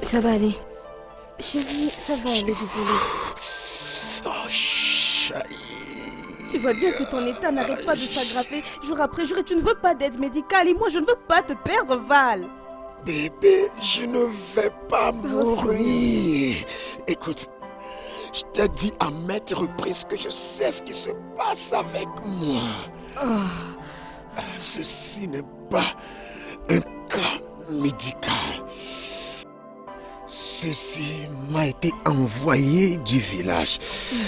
Ça va aller. Chérie, ça va aller, désolée. Oh, chérie. Tu vois bien que ton état n'arrête pas de s'aggraver jour après jour et tu ne veux pas d'aide médicale et moi je ne veux pas te perdre, Val. Bébé, je ne vais pas mourir. Écoute, je t'ai dit à maintes reprises que je sais ce qui se passe avec moi. Ceci n'est pas un cas médical. Ceci m'a été envoyé du village.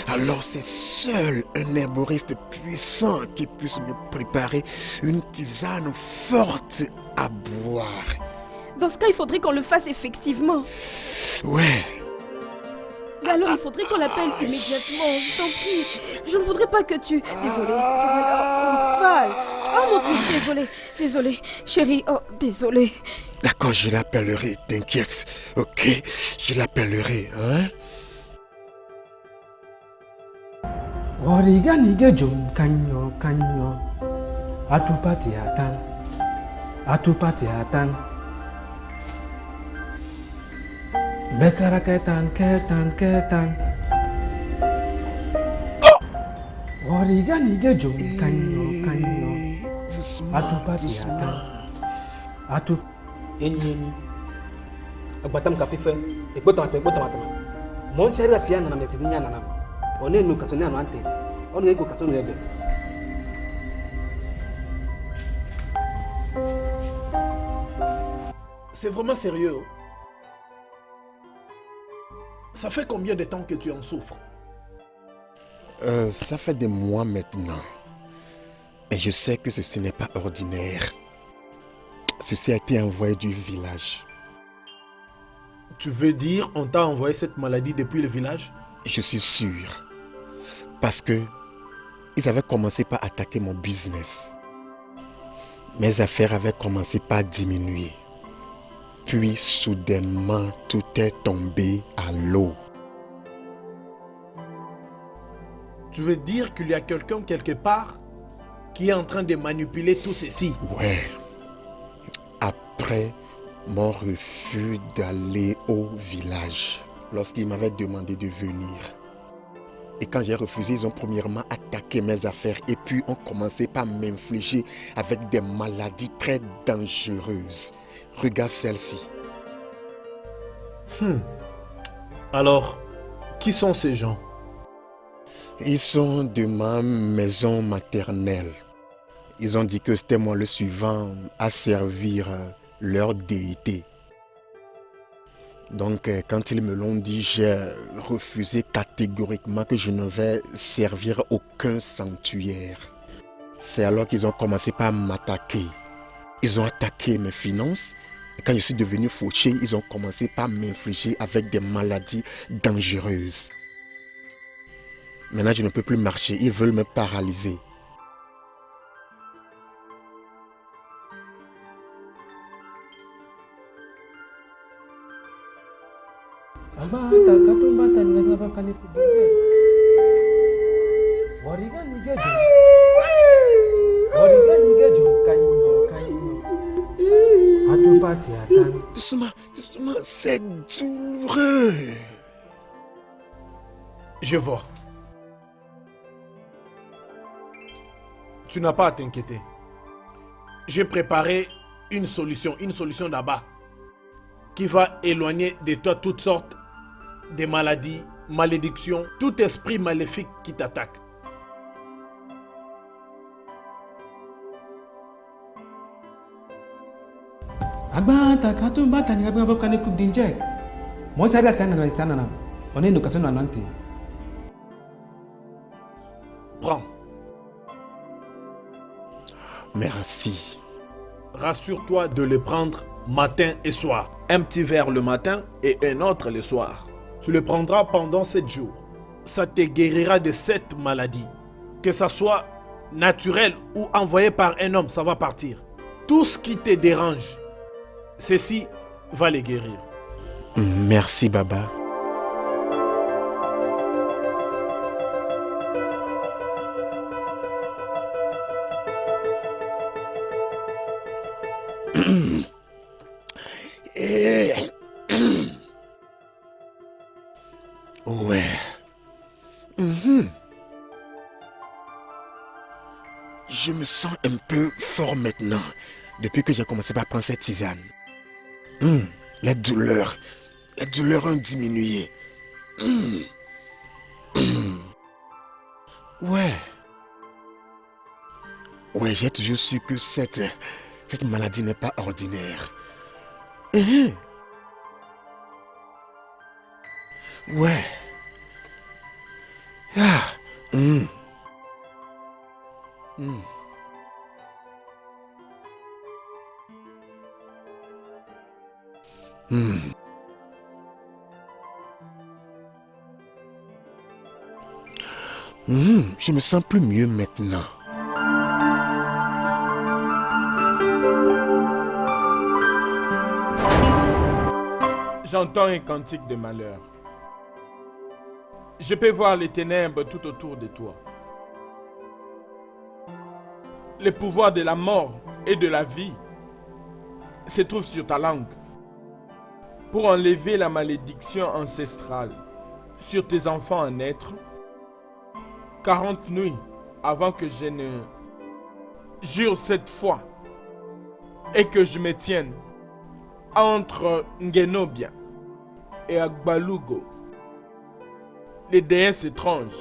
Alors c'est seul un herboriste puissant qui puisse me préparer une tisane forte à boire. Dans ce cas, il faudrait qu'on le fasse effectivement. Ouais. Mais alors, il faudrait qu'on l'appelle immédiatement. Je t'en prie. Je ne voudrais pas que tu... Désolée, Val. Oh mon Dieu, désolée. Chérie, oh, désolée. D'accord, je l'appellerai, t'inquiète. Ok, je l'appellerai, hein? Wariga nige jom kanyo. Atupati atan. Bekara ketan. Wariga nige jom kanyo. Atupati atan. Enyi. Agbatam kafife. Ekbotama. Mon seri la siya nanam yetidinya nanam. One no kasoni anu ante. Ono ego kasoni ebe. C'est vraiment sérieux. Ça fait combien de temps que tu en souffres? Ça fait des mois maintenant. Et je sais que ceci n'est pas ordinaire. Ceci a été envoyé du village. Tu veux dire on t'a envoyé cette maladie depuis le village? Je suis sûr. Parce que ils avaient commencé par attaquer mon business. Mes affaires avaient commencé par diminuer. Puis soudainement, tout est tombé à l'eau. Tu veux dire qu'il y a quelqu'un quelque part qui est en train de manipuler tout ceci? Ouais. Après mon refus d'aller au village, lorsqu'ils m'avaient demandé de venir. Et quand j'ai refusé, ils ont premièrement attaqué mes affaires et puis ont commencé par m'infliger avec des maladies très dangereuses. Regarde celle-ci. Alors, qui sont ces gens? Ils sont de ma maison maternelle. Ils ont dit que c'était moi le suivant à servir leur déité. Donc, quand ils me l'ont dit, j'ai refusé catégoriquement que je ne vais servir aucun sanctuaire. C'est alors qu'ils ont commencé par m'attaquer. Ils ont attaqué mes finances. Et quand je suis devenu fauché, ils ont commencé par m'infliger avec des maladies dangereuses. Maintenant, je ne peux plus marcher. Ils veulent me paralyser. Wariga nige jom kanyo. Atupati atan. Doucement, c'est douloureux. Je vois. Tu n'as pas à t'inquiéter. J'ai préparé une solution là-bas qui va éloigner de toi toutes sortes de maladies, malédictions, tout esprit maléfique qui t'attaque. Agbata katumbata ni abanga bakane kubdinjek. Mo sari la siya nanam. One no kasoni anu ante. Prends. Merci. Rassure-toi de le prendre matin et soir. Un petit verre le matin et un autre le soir. Tu le prendras pendant 7 jours. Ça te guérira de cette maladie. Que ça soit naturel ou envoyé par un homme, ça va partir. Tout ce qui te dérange, ceci va les guérir. Merci, Baba. Ouais. Mhm. Je me sens un peu fort maintenant, depuis que j'ai commencé par prendre cette tisane. Les douleurs ont diminué. Ouais. Ouais, j'ai toujours su que cette maladie n'est pas ordinaire. Ouais. Ah. Je me sens plus mieux maintenant. J'entends un cantique de malheur. Je peux voir les ténèbres tout autour de toi. Le pouvoir de la mort et de la vie se trouve sur ta langue pour enlever la malédiction ancestrale sur tes enfants à naître 40 nuits avant que je ne jure cette fois et que je me tienne entre Ngenobia et Agbalugo, les déesses étranges.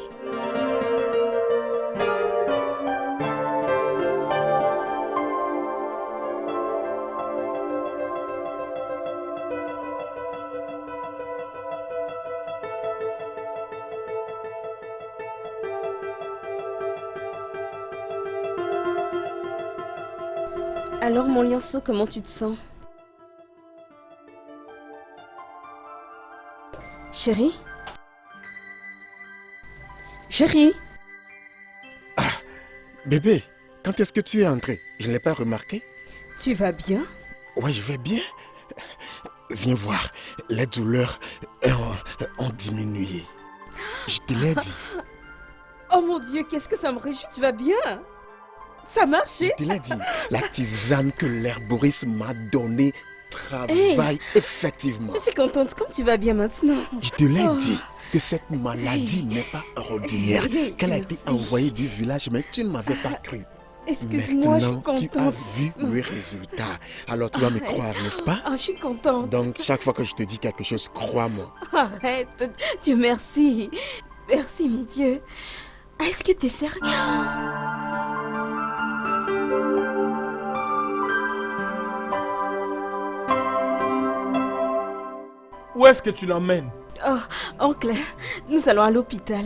Alors mon lionceau, comment tu te sens? Chérie? Chérie? Bébé, quand est-ce que tu es entré? Je ne l'ai pas remarqué. Tu vas bien? Ouais, je vais bien. Viens voir, les douleurs ont diminué. Je te l'ai dit. Oh mon Dieu, qu'est-ce que ça me réjouit, tu vas bien? Ça a marché? Je te l'ai dit, la tisane que l'herboriste m'a donnée travaille effectivement. Je suis contente, comme tu vas bien maintenant. Je te l'ai dit que cette maladie n'est pas ordinaire, qu'elle a été envoyée du village, mais tu ne m'avais pas cru. Excuse-moi, je suis Maintenant, tu contente. as vu le résultat. Alors tu vas me croire, n'est-ce pas? Ah, je suis contente. Donc chaque fois que je te dis quelque chose, crois-moi. Arrête, Dieu merci. Merci mon Dieu. Est-ce que t'es sérieux? Où est-ce que tu l'emmènes? Oh, oncle, nous allons à l'hôpital.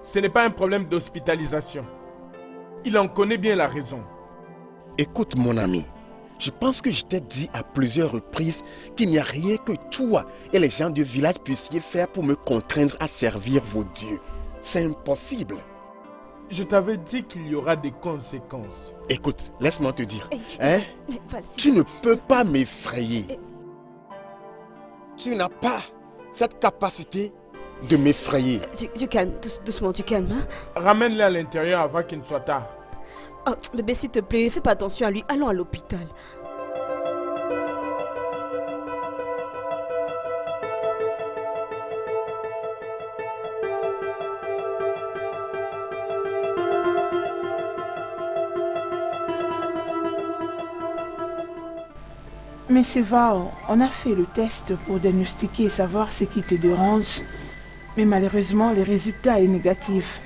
Ce n'est pas un problème d'hospitalisation. Il en connaît bien la raison. Écoute mon ami, je pense que je t'ai dit à plusieurs reprises qu'il n'y a rien que toi et les gens du village puissiez faire pour me contraindre à servir vos dieux. C'est impossible. Je t'avais dit qu'il y aura des conséquences. Écoute, laisse-moi te dire, Vas-y. tu ne peux pas m'effrayer. Tu n'as pas cette capacité de m'effrayer. Tu calmes, doucement, tu calmes. Hein? Ramène-le à l'intérieur avant qu'il ne soit tard. Oh, bébé, s'il te plaît, fais pas attention à lui. Allons à l'hôpital. Mais c'est vrai, on a fait le test pour diagnostiquer et savoir ce qui te dérange. Mais malheureusement, le résultat est négatif.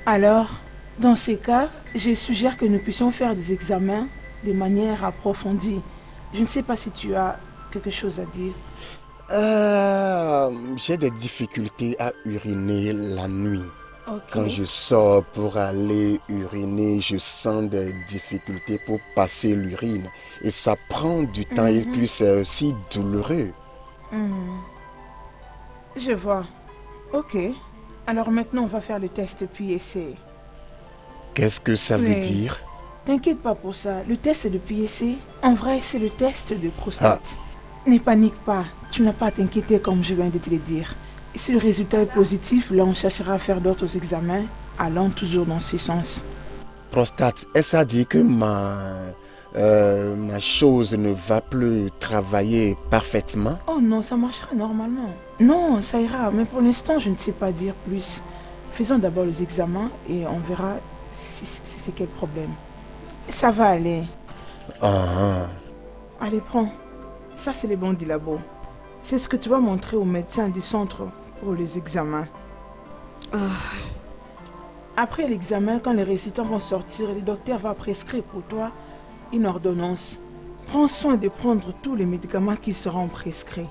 Alors, dans ces cas, je suggère que nous puissions faire des examens de manière approfondie. Je ne sais pas si tu as quelque chose à dire. J'ai des difficultés à uriner la nuit. Ok. Quand je sors pour aller uriner, je sens des difficultés pour passer l'urine. Et ça prend du temps et puis c'est aussi douloureux. Je vois. Ok. Alors maintenant, on va faire le test puis essayer. Qu'est-ce que ça veut Oui. dire? T'inquiète pas pour ça. Le test de PSC, en vrai, c'est le test de prostate. Ne panique pas. Tu n'as pas à t'inquiéter comme je viens de te le dire. Et si le résultat est positif, là, on cherchera à faire d'autres examens, allant toujours dans ce sens. Prostate, est-ce à dire que ma chose ne va plus travailler parfaitement? Oh non, ça marchera normalement. Non, ça ira, mais pour l'instant, je ne sais pas dire plus. Faisons d'abord les examens et on verra si c'est quel problème. Ça va aller. Ah, Allez, prends. Ça, c'est les bons du labo. C'est ce que tu vas montrer au médecin du centre pour les examens. Après l'examen, quand les résultats vont sortir, le docteur va prescrire pour toi une ordonnance. Prends soin de prendre tous les médicaments qui seront prescrits.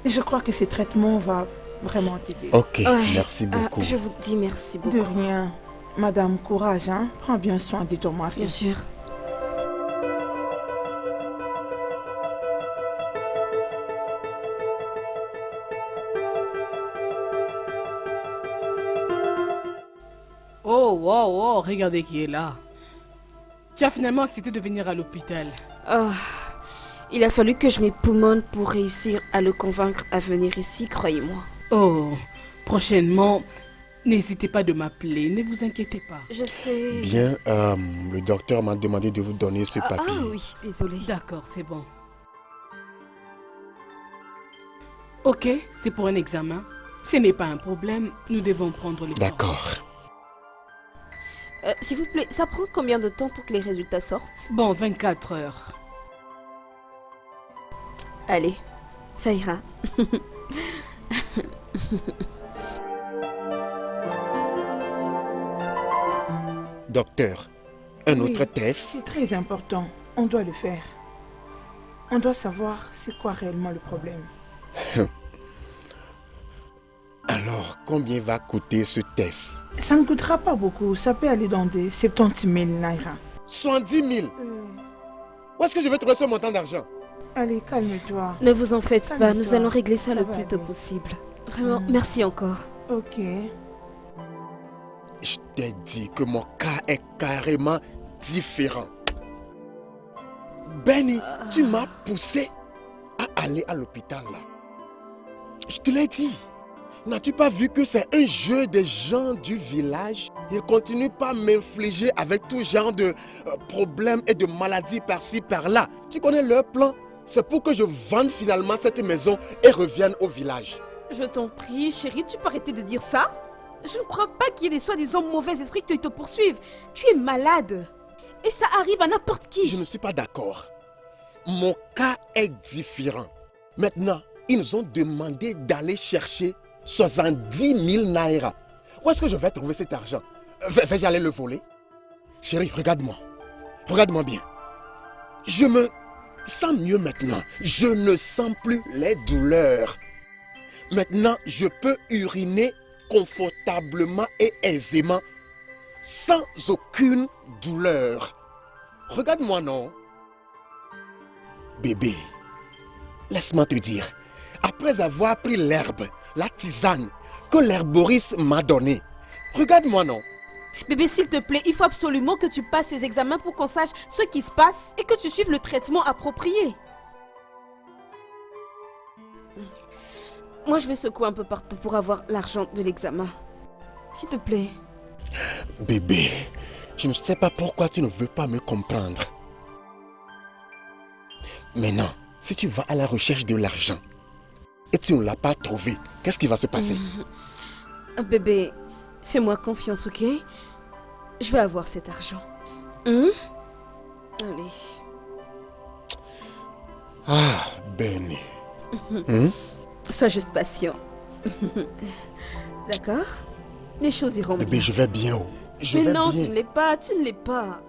Et je crois que ce traitement va vraiment t'aider. ok, merci beaucoup. Je vous dis merci beaucoup. De rien. Madame, courage, hein. Prends bien soin de ton mari. Bien sûr. Oh, wow, wow, regardez qui est là. Tu as finalement accepté de venir à l'hôpital. Il a fallu que je m'époumonne pour réussir à le convaincre à venir ici, croyez-moi. Oh, prochainement, n'hésitez pas de m'appeler, ne vous inquiétez pas. Je sais... Bien, le docteur m'a demandé de vous donner ce papier. Ah oui, désolé. D'accord, c'est bon. Ok, c'est pour un examen. Ce n'est pas un problème, nous devons prendre les formes. D'accord. S'il vous plaît, ça prend combien de temps pour que les résultats sortent? Bon, 24 heures. Allez, ça ira. Docteur, un Oui, autre test? C'est très important. On doit le faire. On doit savoir c'est quoi réellement le problème. Alors, combien va coûter ce test? Ça ne coûtera pas beaucoup. Ça peut aller dans des 70 000 naira. 70 000. Où est-ce que je vais trouver ce montant d'argent? Allez, calme-toi. Ne vous en faites pas, nous Calme-toi. allons régler ça Ça le va plus tôt aller. possible. Vraiment, merci encore. Ok. Je t'ai dit que mon cas est carrément différent. Benny, tu m'as poussé à aller à l'hôpital là. Je te l'ai dit. N'as-tu pas vu que c'est un jeu des gens du village? Ils continuent pas à m'infliger avec tout genre de problèmes et de maladies par-ci, par-là. Tu connais leur plan? C'est pour que je vende finalement cette maison et revienne au village. Je t'en prie, chérie, tu peux arrêter de dire ça? Je ne crois pas qu'il y ait des soi-disant mauvais esprits qui te poursuivent. Tu es malade. Et ça arrive à n'importe qui. Je ne suis pas d'accord. Mon cas est différent. Maintenant, ils nous ont demandé d'aller chercher 70 000 naira. Où est-ce que je vais trouver cet argent? Vais-je aller le voler? Chérie, regarde-moi. Regarde-moi bien. Je me sens mieux maintenant. Je ne sens plus les douleurs. Maintenant, je peux uriner confortablement et aisément sans aucune douleur. Regarde-moi, non? Bébé, laisse-moi te dire, après avoir pris l'herbe, la tisane que l'herboriste m'a donnée, regarde-moi, non? Bébé, s'il te plaît, il faut absolument que tu passes ces examens pour qu'on sache ce qui se passe et que tu suives le traitement approprié. Moi, je vais secouer un peu partout pour avoir l'argent de l'examen. S'il te plaît. Bébé, je ne sais pas pourquoi tu ne veux pas me comprendre. Maintenant, si tu vas à la recherche de l'argent et tu ne l'as pas trouvé, qu'est-ce qui va se passer? Bébé, fais-moi confiance, ok? Je vais avoir cet argent. Allez. Ah, Benny. Sois juste patient. D'accord? Les choses iront Bébé, bien. je vais bien. Je Mais vais non, bien. tu ne l'es pas, tu ne l'es pas.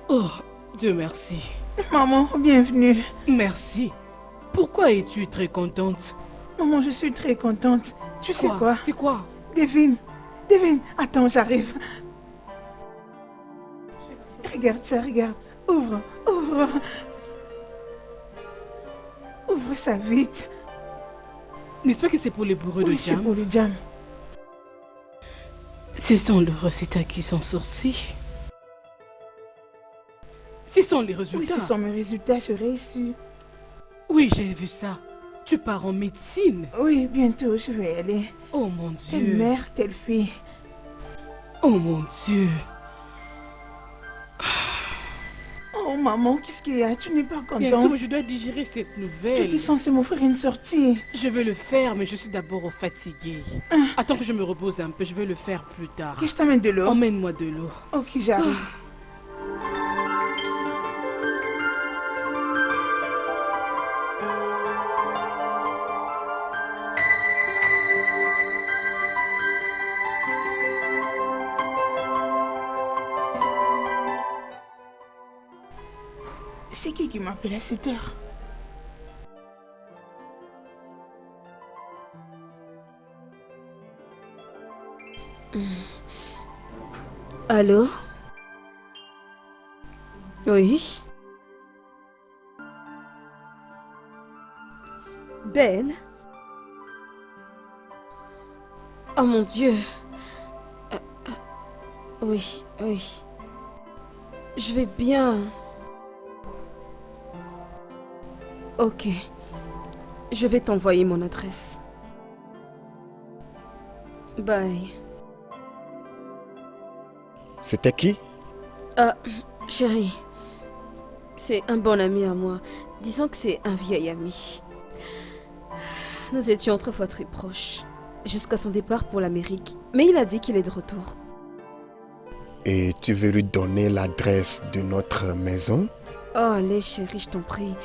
Oh, Dieu merci. Maman, bienvenue. Merci. Pourquoi es-tu très contente? Maman, je suis très contente. Tu sais quoi? C'est quoi? Devine. Devine. Attends, j'arrive. Regarde ça, regarde. Ouvre, ouvre. Ouvre ça vite. N'est-ce pas que c'est pour les bourreaux de Oui, c'est jam? pour le jam. Ce sont les résultats qui sont sortis. Ce sont les Oui, résultats. ce sont mes résultats, je réussis. Oui, j'ai vu ça. Tu pars en médecine. Oui, bientôt, je vais y aller. Oh mon Telle Dieu. mère, telle fille. Oh mon Dieu. Oh, Oh maman, qu'est-ce qu'il y a? Tu n'es pas Bien contente? sûr, je dois digérer cette Tu nouvelle. étais censée m'offrir une sortie. Je vais le faire, mais je suis d'abord fatiguée. Attends que je me repose un peu, je vais le faire plus tard. Que je t'amène de l'eau. Emmène-moi de l'eau. Ok, j'arrive. C'est qui m'appelle à cette heure? Allô? Oui? Ben? Oh mon Dieu! Oui, oui. Je vais bien. Ok. Je vais t'envoyer mon adresse. Bye. C'était qui? Chérie, c'est un bon ami à moi. Disons que c'est un vieil ami. Nous étions autrefois très proches, jusqu'à son départ pour l'Amérique. Mais il a dit qu'il est de retour. Et tu veux lui donner l'adresse de notre maison? Oh, allez chérie, je t'en prie.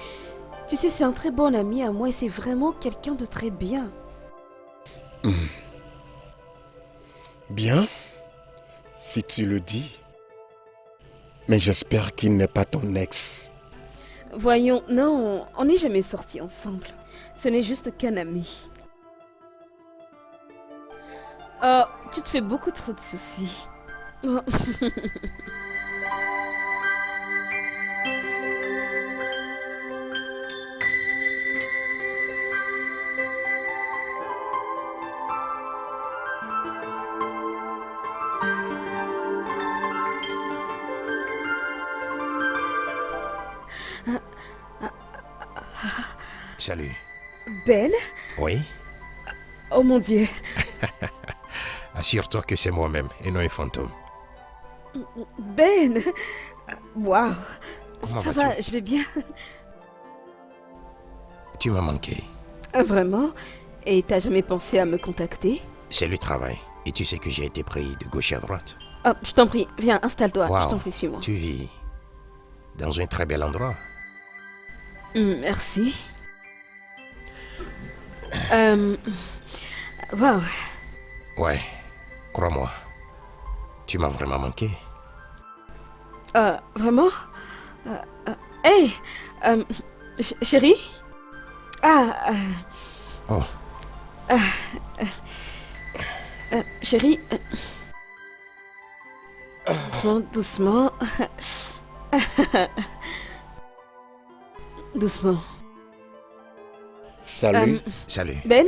Tu sais, c'est un très bon ami à moi et c'est vraiment quelqu'un de très bien. Bien, si tu le dis. Mais j'espère qu'il n'est pas ton ex. Voyons, non, on n'est jamais sortis ensemble. Ce n'est juste qu'un ami. Oh, tu te fais beaucoup trop de soucis. Oh. Salut. Ben? Oui? Oh mon Dieu. Assure-toi que c'est moi-même et non un fantôme. Ben? Waouh. Comment Ça vas-tu? va, je vais bien. Tu m'as manqué. Vraiment? Et t'as jamais pensé à me contacter? C'est le travail. Et tu sais que j'ai été pris de gauche à droite. Oh, je t'en prie, viens, installe-toi. Wow. Je t'en prie, suis-moi. Tu vis dans un très bel endroit. Merci. Waouh. Ouais, crois-moi. Tu m'as vraiment manqué. Vraiment? Hey! Chérie? Oh, Chérie? Doucement, doucement. Doucement. Salut. salut. Ben,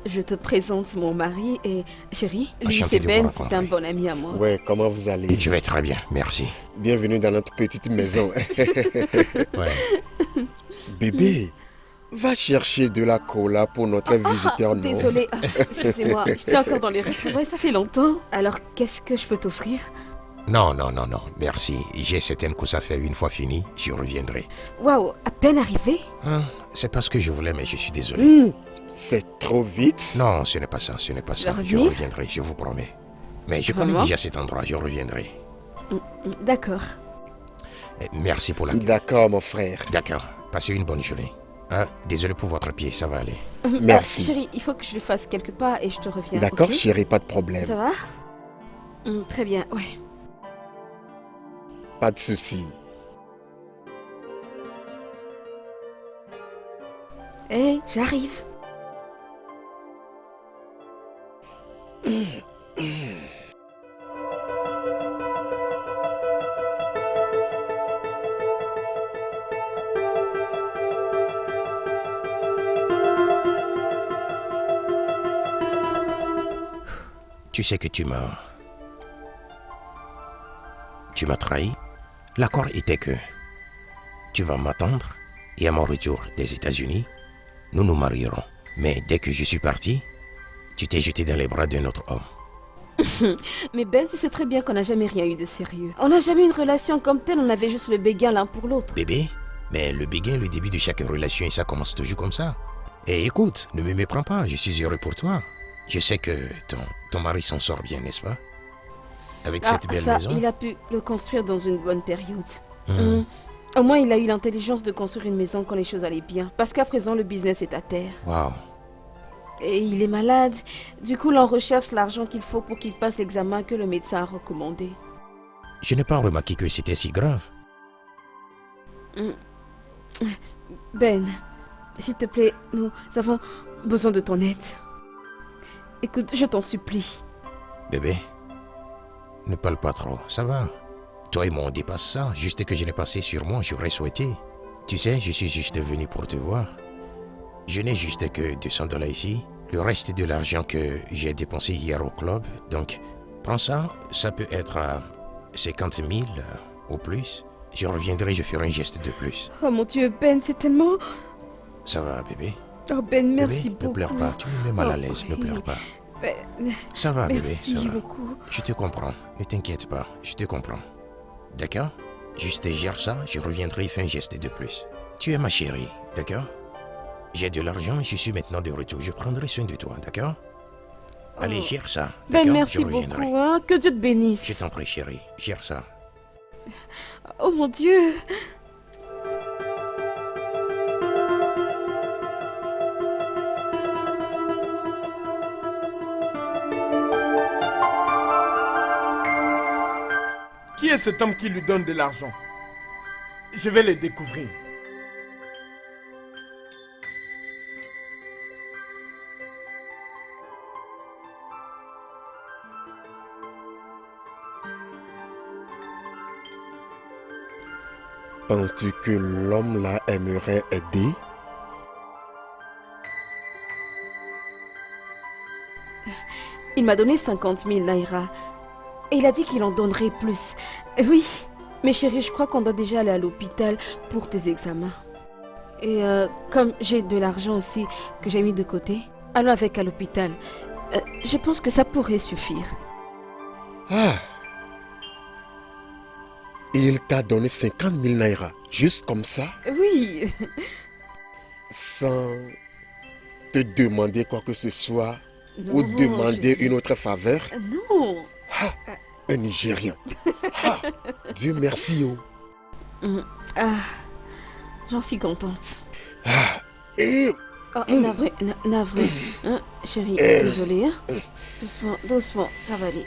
je te présente mon mari et chérie, lui Enchanté c'est de Ben, vous c'est un rencontrer. bon ami à moi. Ouais, comment vous allez? Je vais très bien, merci. Bienvenue dans notre petite maison. Ouais. Bébé, va chercher de la cola pour notre visiteur, non? Désolée, excusez-moi, j'étais encore dans les retrouvailles, ça fait longtemps. Alors, qu'est-ce que je peux t'offrir? Non, merci. J'ai certaines courses à faire une fois fini, je reviendrai. Waouh, à peine arrivé? Hein, c'est pas ce que je voulais, mais je suis désolé. C'est trop vite. Non, ce n'est pas ça, ce n'est pas ça. vas Je revenir? reviendrai, je vous promets. Mais je connais Vraiment? déjà cet endroit, je reviendrai. D'accord. Merci pour la... D'accord, mon frère. D'accord, passez une bonne journée. Ah, désolé pour votre pied, ça va aller. Merci. Chérie, il faut que je lui fasse quelques pas et je te reviens. D'accord, ok? chérie, pas de problème. Ça va? Très bien, ouais. Pas de souci. Hé, j'arrive. Tu sais que tu m'as trahi. L'accord était que tu vas m'attendre et à mon retour des États-Unis, nous nous marierons. Mais dès que je suis parti, tu t'es jeté dans les bras d'un autre homme. Mais Ben, tu sais très bien qu'on n'a jamais rien eu de sérieux. On n'a jamais eu une relation comme telle, on avait juste le béguin l'un pour l'autre. Bébé, mais le béguin est le début de chaque relation et ça commence toujours comme ça. Et écoute, ne me méprends pas, je suis heureux pour toi. Je sais que ton mari s'en sort bien, n'est-ce pas? Avec cette belle maison. Il a pu le construire dans une bonne période. Au moins, il a eu l'intelligence de construire une maison quand les choses allaient bien. Parce qu'à présent, le business est à terre. Waouh. Et il est malade. Du coup, l'on recherche l'argent qu'il faut pour qu'il passe l'examen que le médecin a recommandé. Je n'ai pas remarqué que c'était si grave. Ben, s'il te plaît, nous avons besoin de ton aide. Écoute, je t'en supplie. Bébé, ne parle pas trop, ça va. Toi et moi, on dépasse ça. Juste que je l'ai passé sur moi, j'aurais souhaité. Tu sais, je suis juste venu pour te voir. Je n'ai juste que 200 $ ici. Le reste de l'argent que j'ai dépensé hier au club. Donc, prends ça. Ça peut être 50 000 au plus. Je reviendrai, je ferai un geste de plus. Oh mon Dieu, Ben, c'est tellement... Ça va, bébé? Oh Ben, merci bébé, beaucoup. Ne pleure pas, tu me mets mal à l'aise, ne pleure pas. Ben, ça va, bébé, merci ça va. beaucoup. Je te comprends, ne t'inquiète pas, je te comprends. D'accord? Juste gère ça, je reviendrai et fais un geste de plus. Tu es ma chérie, d'accord? J'ai de l'argent, je suis maintenant de retour, je prendrai soin de toi, d'accord? Allez, gère ça. Ben, d'accord? merci Je reviendrai. beaucoup, hein? Que Dieu te bénisse. Je t'en prie, chérie, gère ça. Oh mon Dieu. Qui est cet homme qui lui donne de l'argent? Je vais le découvrir. Penses-tu que l'homme-là aimerait aider? Il m'a donné 50 000 naira. Et il a dit qu'il en donnerait plus. Oui, mais chérie, je crois qu'on doit déjà aller à l'hôpital pour tes examens. Et comme j'ai de l'argent aussi que j'ai mis de côté, allons avec à l'hôpital. Je pense que ça pourrait suffire. Ah! Il t'a donné 50 000 naira, juste comme ça, Oui. sans te demander quoi que ce soit Non, ou demander chérie. une autre faveur? Non. Ah, un Nigérien. Ah, Dieu merci. Oh. Ah, j'en suis contente. Ah, et Oh, navré, navré. Hein, chérie, désolée. Hein? Doucement, doucement, ça va aller.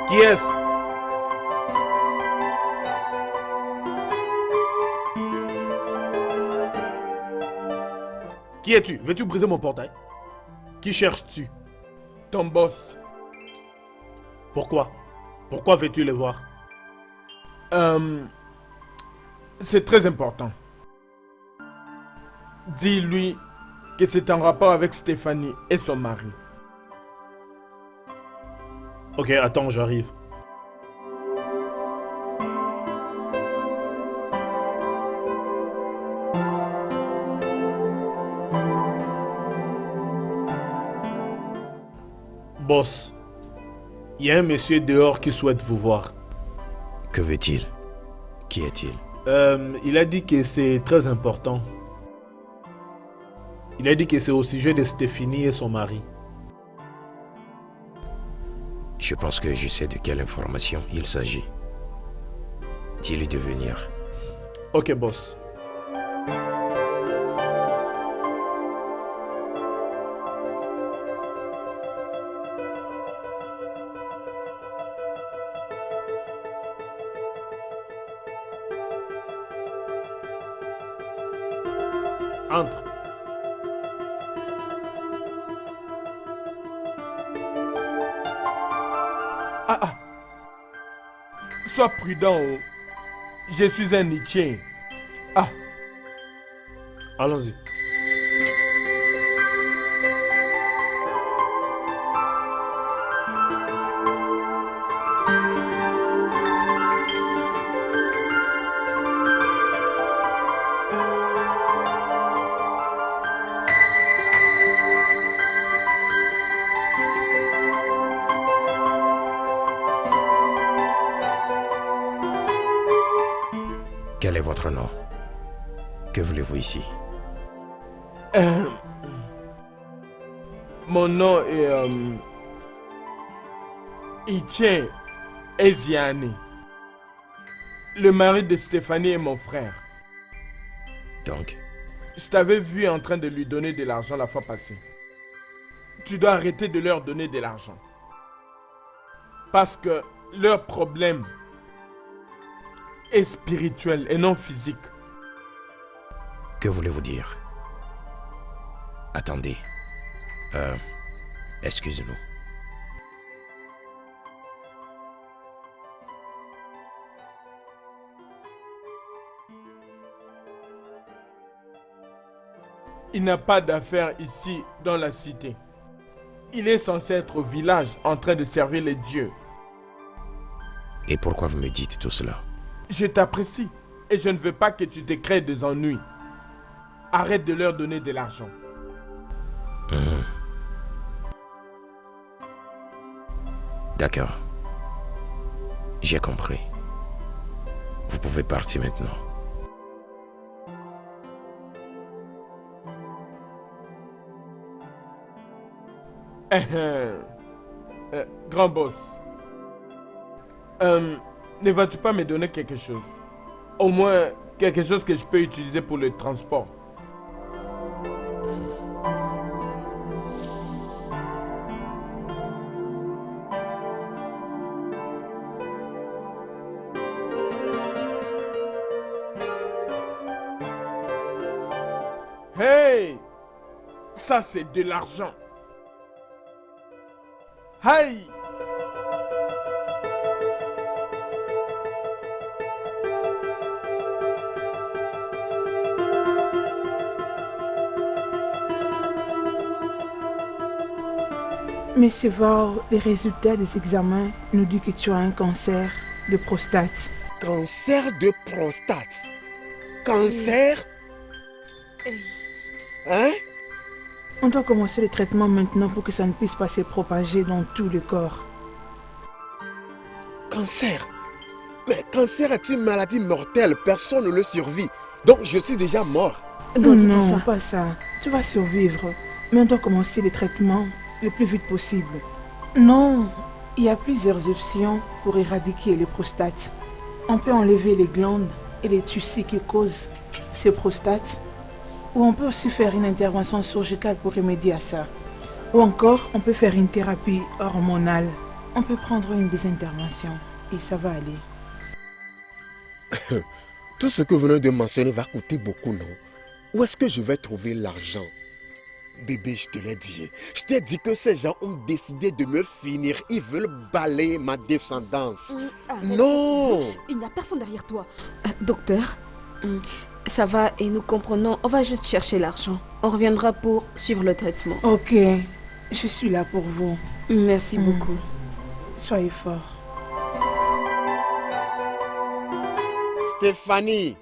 Qui est-ce? Qui es-tu? Veux-tu briser mon portail? Qui cherches-tu? Ton boss. Pourquoi? Pourquoi veux-tu le voir? C'est très important. Dis-lui que c'est en rapport avec Stéphanie et son mari. Ok, attends, j'arrive. Boss, il y a un monsieur dehors qui souhaite vous voir. Que veut-il? Qui est-il? Il a dit que c'est très important. Il a dit que c'est au sujet de Stéphanie et son mari. Je pense que je sais de quelle information il s'agit. Dis-lui de venir. Ok, boss. Entre. Ah. Sois prudent. Oh. Je suis un Nietzsche. Ah. Allons-y. votre nom? Que voulez-vous ici? Mon nom est Etienne Eziani. Le mari de Stéphanie est mon frère. Donc, Je t'avais vu en train de lui donner de l'argent la fois passée. Tu dois arrêter de leur donner de l'argent. Parce que leur problème est spirituel et non physique. que voulez-vous dire? Attendez. Excusez-nous. Il n'a pas d'affaires ici dans la cité. Il est censé être au village en train de servir les dieux. Et pourquoi vous me dites tout cela? Je t'apprécie et je ne veux pas que tu te crées des ennuis. Arrête de leur donner de l'argent. D'accord. J'ai compris. Vous pouvez partir maintenant. Grand boss. Ne vas-tu pas me donner quelque chose? Au moins quelque chose que je peux utiliser pour le transport. Hey! Ça c'est de l'argent. Hey! Mais c'est voir les résultats des examens nous dit que tu as un cancer de prostate. Cancer de prostate. Cancer? Hein? On doit commencer le traitement maintenant pour que ça ne puisse pas se propager dans tout le corps. Cancer? Mais cancer est une maladie mortelle, personne ne le survit. Donc je suis déjà mort. Non, dis pas non, ça. pas ça. Tu vas survivre. Mais on doit commencer le traitement le plus vite possible. Non, il y a plusieurs options pour éradiquer les prostates. On peut enlever les glandes et les tissus qui causent ces prostates. Ou on peut aussi faire une intervention chirurgicale pour remédier à ça. Ou encore, on peut faire une thérapie hormonale. On peut prendre une des interventions et ça va aller. Tout ce que vous venez de mentionner va coûter beaucoup, non? Où est-ce que je vais trouver l'argent? Bébé, je te l'ai dit. Je t'ai dit que ces gens ont décidé de me finir. Ils veulent balayer ma descendance. Arrête, Non! il n'y a personne derrière toi. Docteur, ça va et nous comprenons. On va juste chercher l'argent. On reviendra pour suivre le traitement. Ok, je suis là pour vous. Merci beaucoup. Soyez fort. Stéphanie!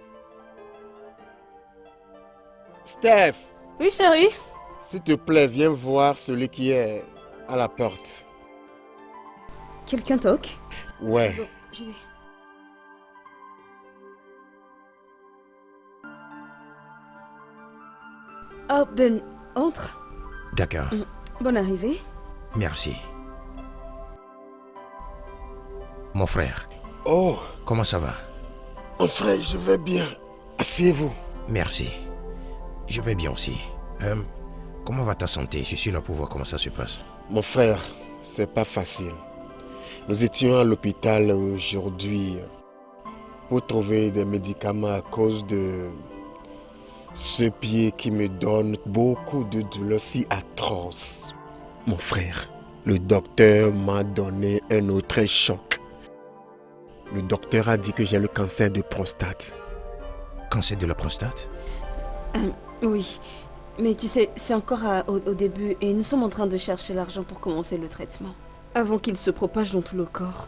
Steph! Oui, chérie. S'il te plaît, viens voir celui qui est à la porte. Quelqu'un toque? Ouais. Bon, j'y vais. Oh, Ben, entre. D'accord. Bonne arrivée. Merci. Mon frère, Oh, comment ça va? mon frère, je vais bien. Asseyez-vous. Merci. Je vais bien aussi. Comment va ta santé? Je suis là pour voir comment ça se passe. Mon frère, c'est pas facile. Nous étions à l'hôpital aujourd'hui pour trouver des médicaments à cause de ce pied qui me donne beaucoup de douleurs si atroces. Mon frère, le docteur m'a donné un autre choc. Le docteur a dit que j'ai le cancer de prostate. Cancer de la prostate? Oui, mais tu sais, c'est encore au début et nous sommes en train de chercher l'argent pour commencer le traitement. Avant qu'il se propage dans tout le corps.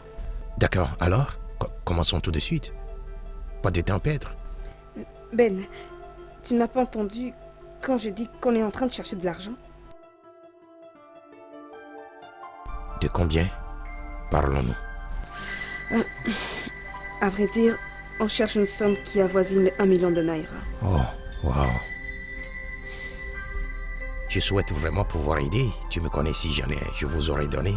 D'accord, alors, commençons tout de suite. Pas de temps à perdre. Ben, tu n'as pas entendu quand je dis qu'on est en train de chercher de l'argent? De combien parlons-nous? À vrai dire, On cherche une somme qui avoisine 1 million de naira. Oh, wow. Je souhaite vraiment pouvoir aider. Tu me connais, si j'en ai, je vous aurais donné.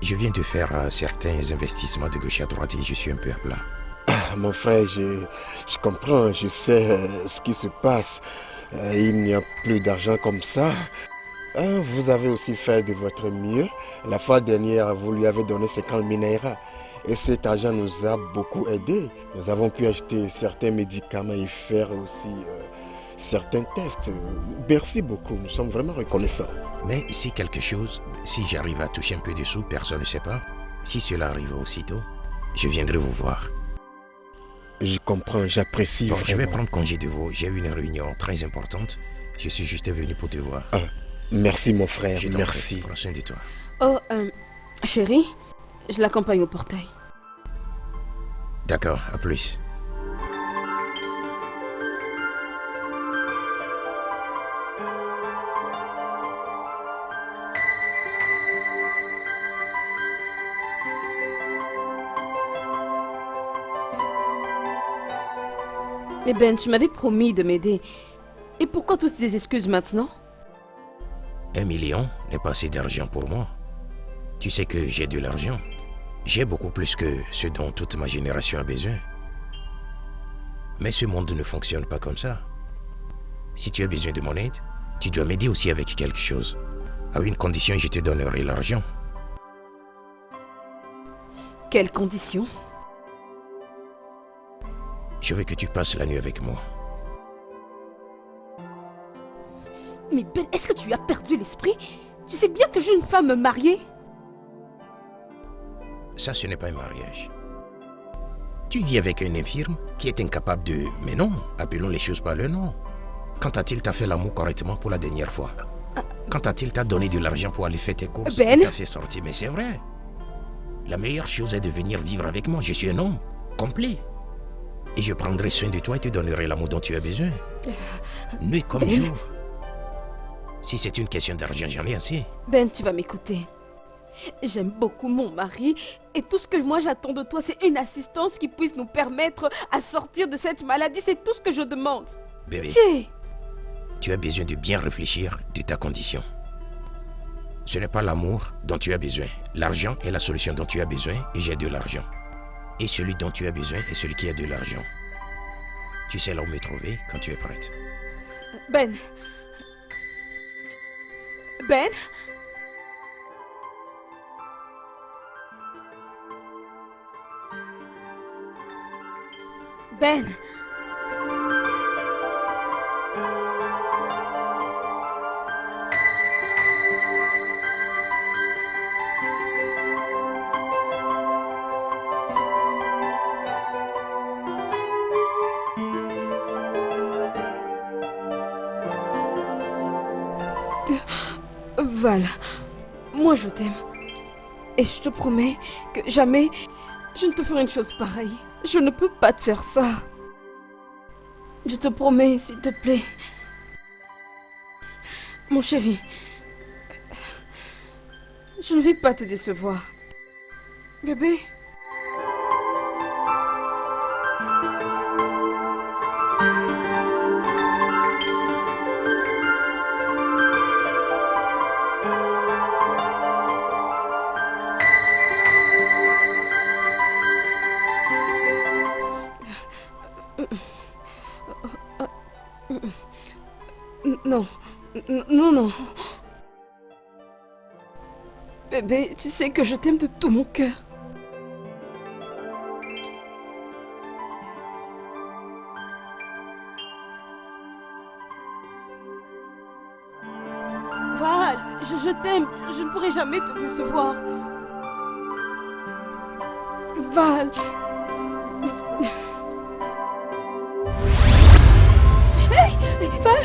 Je viens de faire certains investissements de gauche à droite et je suis un peu à plat. Mon frère, je comprends, je sais ce qui se passe. Il n'y a plus d'argent comme ça. Vous avez aussi fait de votre mieux. La fois dernière, vous lui avez donné 50 000 naira. Et cet argent nous a beaucoup aidé. Nous avons pu acheter certains médicaments et faire aussi certains tests. Merci beaucoup, nous sommes vraiment reconnaissants. Mais si quelque chose, si j'arrive à toucher un peu de sous, personne ne sait pas. Si cela arrive aussitôt, je viendrai vous voir. Je comprends, j'apprécie Bon, vraiment. je vais prendre congé de vous. J'ai eu une réunion très importante. Je suis juste venu pour te voir. Merci mon frère, Je t'en merci. prie, prends soin de toi. Oh, chérie, je l'accompagne au portail. D'accord, à plus. Eh Ben, tu m'avais promis de m'aider. Et pourquoi toutes ces excuses maintenant? 1 million n'est pas assez d'argent pour moi. Tu sais que j'ai de l'argent. J'ai beaucoup plus que ce dont toute ma génération a besoin. Mais ce monde ne fonctionne pas comme ça. Si tu as besoin de mon aide, tu dois m'aider aussi avec quelque chose. À une condition, je te donnerai l'argent. Quelles conditions? Je veux que tu passes la nuit avec moi. Mais Ben, est-ce que tu as perdu l'esprit? Tu sais bien que j'ai une femme mariée. Ça, ce n'est pas un mariage. Tu vis avec un infirme qui est incapable de... Mais non, appelons les choses par leur nom. Quand a-t-il t'a fait l'amour correctement pour la dernière fois? Quand a-t-il t'a donné de l'argent pour aller faire tes courses? Ben. Il t'a fait sortir, mais c'est vrai. La meilleure chose est de venir vivre avec moi. Je suis un homme complet. Et je prendrai soin de toi et te donnerai l'amour dont tu as besoin. Nuit comme jour. Si c'est une question d'argent, j'en ai assez. Ben, tu vas m'écouter. J'aime beaucoup mon mari et tout ce que moi j'attends de toi, c'est une assistance qui puisse nous permettre à sortir de cette maladie. C'est tout ce que je demande. Bébé, Tiens. tu as besoin de bien réfléchir de ta condition. Ce n'est pas l'amour dont tu as besoin. L'argent est la solution dont tu as besoin et j'ai de l'argent. Et celui dont tu as besoin est celui qui a de l'argent. Tu sais là où me trouver quand tu es prête. Ben. Ben. Ben. Val, moi je t'aime. Et je te promets que jamais je ne te ferai une chose pareille. Je ne peux pas te faire ça. Je te promets, s'il te plaît. Mon chéri, je ne vais pas te décevoir. Bébé. Non, non, non. Bébé, tu sais que je t'aime de tout mon cœur. Val, je t'aime. Je ne pourrai jamais te décevoir. Val. Hey, Val.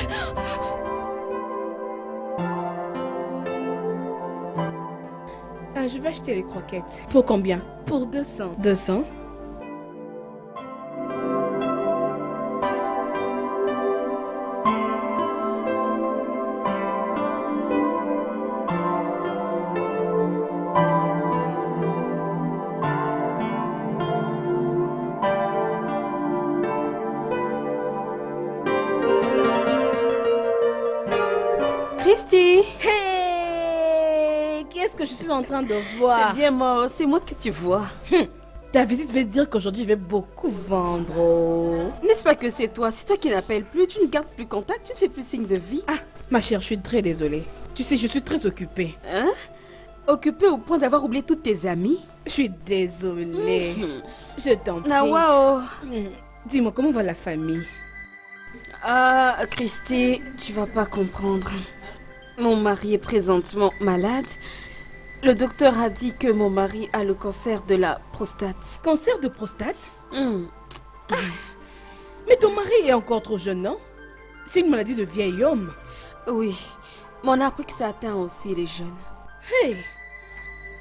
Je vais acheter les croquettes. Pour combien? Pour 200. 200? Christy! Hey! Qu'est-ce que je suis en train de voir? C'est bien mort, c'est moi que tu vois. Ta visite veut dire qu'aujourd'hui je vais beaucoup vendre. Oh. N'est-ce pas que c'est toi? C'est toi qui n'appelles plus, tu ne gardes plus contact, tu ne fais plus signe de vie. Ah, ma chère, je suis très désolée. Tu sais, je suis très occupée. Hein? Occupée au point d'avoir oublié toutes tes amies? Je suis désolée. Je t'en prie. Nawao. Dis-moi, comment va la famille? Ah, Christy, tu vas pas comprendre. Mon mari est présentement malade. Le docteur a dit que mon mari a le cancer de la prostate. Cancer de prostate? Mais ton mari est encore trop jeune, non? C'est une maladie de vieil homme. Oui, mais on a appris que ça atteint aussi les jeunes. Hey!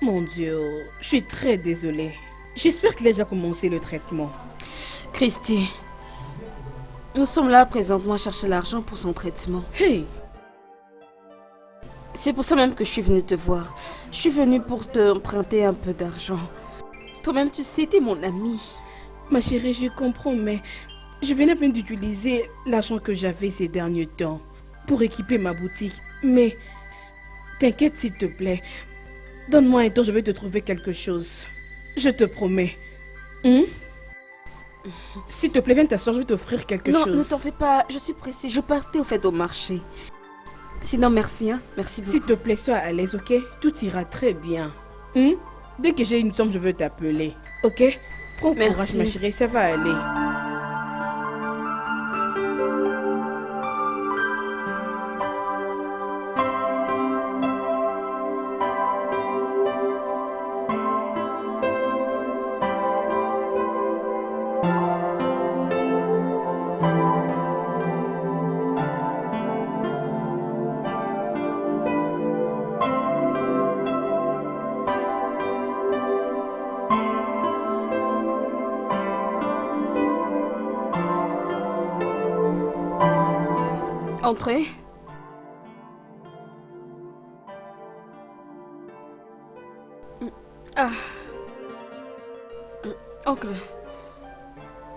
Mon Dieu, je suis très désolée. J'espère qu'il a déjà commencé le traitement. Christy, nous sommes là présentement à chercher l'argent pour son traitement. Hey! C'est pour ça même que je suis venue te voir. Je suis venue pour te emprunter un peu d'argent. Toi-même, tu sais, t'es mon ami. Ma chérie, je comprends, mais je venais à peine d'utiliser l'argent que j'avais ces derniers temps pour équiper ma boutique. Mais t'inquiète, s'il te plaît. Donne-moi un temps, je vais te trouver quelque chose. Je te promets. S'il te plaît, viens t'asseoir, je vais t'offrir quelque chose. Non, ne t'en fais pas. Je suis pressée. Je partais au fait au marché. Sinon, merci, hein. Merci beaucoup. S'il te plaît, sois à l'aise, ok? Tout ira très bien. Dès que j'ai une somme, je veux t'appeler. Ok? Prends courage, ma chérie, ça va aller. Entrez. Ah. Oncle.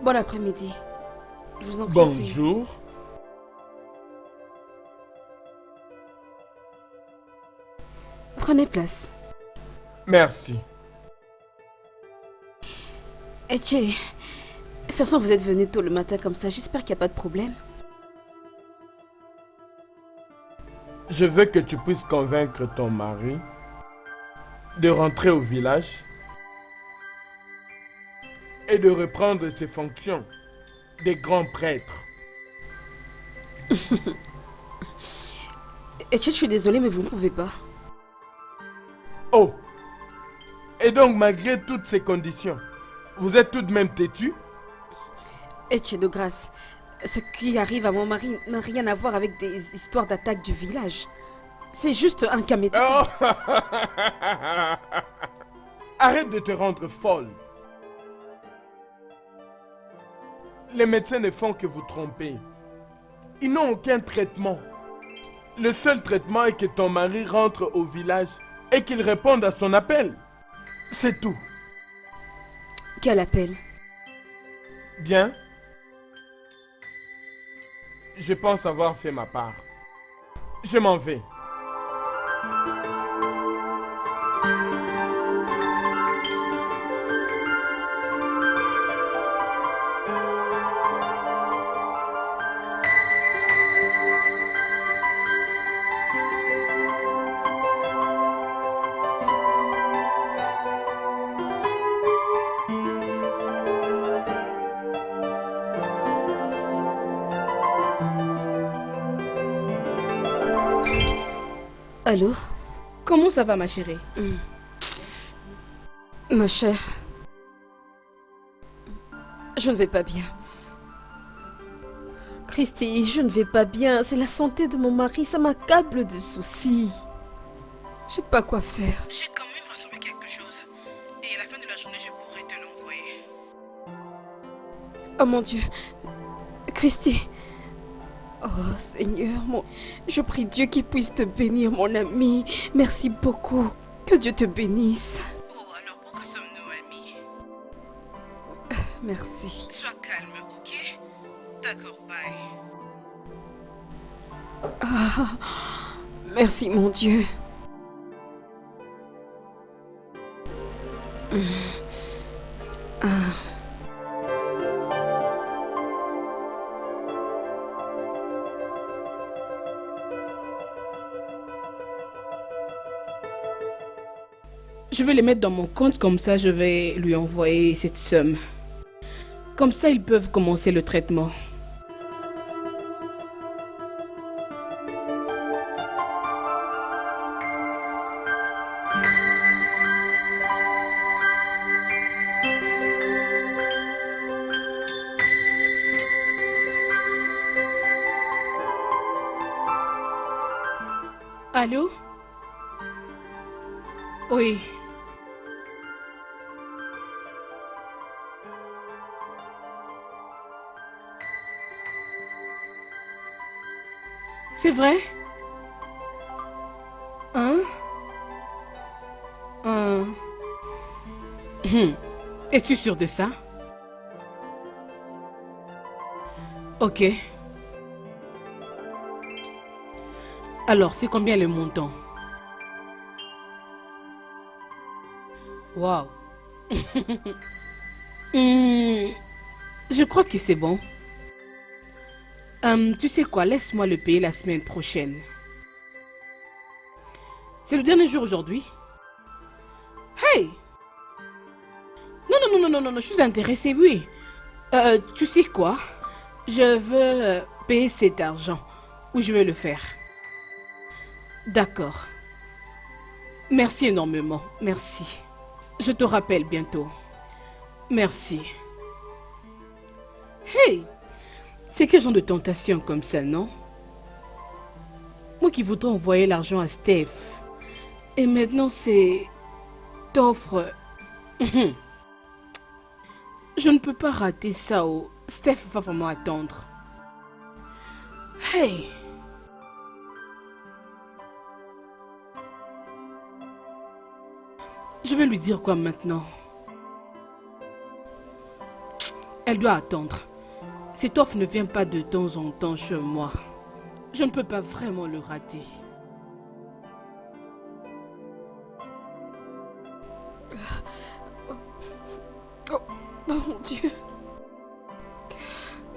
Bon après-midi. Je vous en prie. Bonjour. Prenez place. Merci. Etche, de toute façon, vous êtes venu tôt le matin comme ça. J'espère qu'il n'y a pas de problème. Je veux que tu puisses convaincre ton mari de rentrer au village et de reprendre ses fonctions de grand prêtre. Etche, je suis désolée, mais vous ne pouvez pas. Oh! Et donc, malgré toutes ces conditions, vous êtes tout de même têtu? Etche, de grâce, ce qui arrive à mon mari n'a rien à voir avec des histoires d'attaque du village. C'est juste un cas médical. Oh. Arrête de te rendre folle. Les médecins ne font que vous tromper. Ils n'ont aucun traitement. Le seul traitement est que ton mari rentre au village et qu'il réponde à son appel. C'est tout. Quel appel? Bien. Je pense avoir fait ma part. Je m'en vais. Allô? Comment ça va, ma chérie? Ma chère, je ne vais pas bien. Christy, je ne vais pas bien. C'est la santé de mon mari, ça m'accable de soucis. Je sais pas quoi faire. J'ai quand même rassemblé quelque chose. Et à la fin de la journée, je pourrai te l'envoyer. Oh mon Dieu. Christy. Oh Seigneur, je prie Dieu qu'il puisse te bénir, mon ami. Merci beaucoup. Que Dieu te bénisse. Oh, alors pourquoi sommes-nous amis? Merci. Sois calme, ok? D'accord, bye. Merci, mon Dieu. Ah. Je vais les mettre dans mon compte, comme ça je vais lui envoyer cette somme. Comme ça ils peuvent commencer le traitement. Allô? Oui. C'est vrai? Hein? Es-tu sûr de ça? Ok. Alors, c'est combien le montant? Wow. Je crois que c'est bon. Tu sais quoi, laisse-moi le payer la semaine prochaine. C'est le dernier jour aujourd'hui. Hey! Non, je suis intéressée, oui. Tu sais quoi? Je veux payer cet argent. Où je vais le faire. D'accord. Merci énormément, merci. Je te rappelle bientôt. Merci. Hey! C'est quel genre de tentation comme ça, non? Moi qui voudrais envoyer l'argent à Steph. Et maintenant c'est... t'offre... Je ne peux pas rater ça, oh. Steph va vraiment attendre. Hey! Je vais lui dire quoi maintenant? Elle doit attendre. Cette offre ne vient pas de temps en temps chez moi. Je ne peux pas vraiment le rater. Oh, mon Dieu.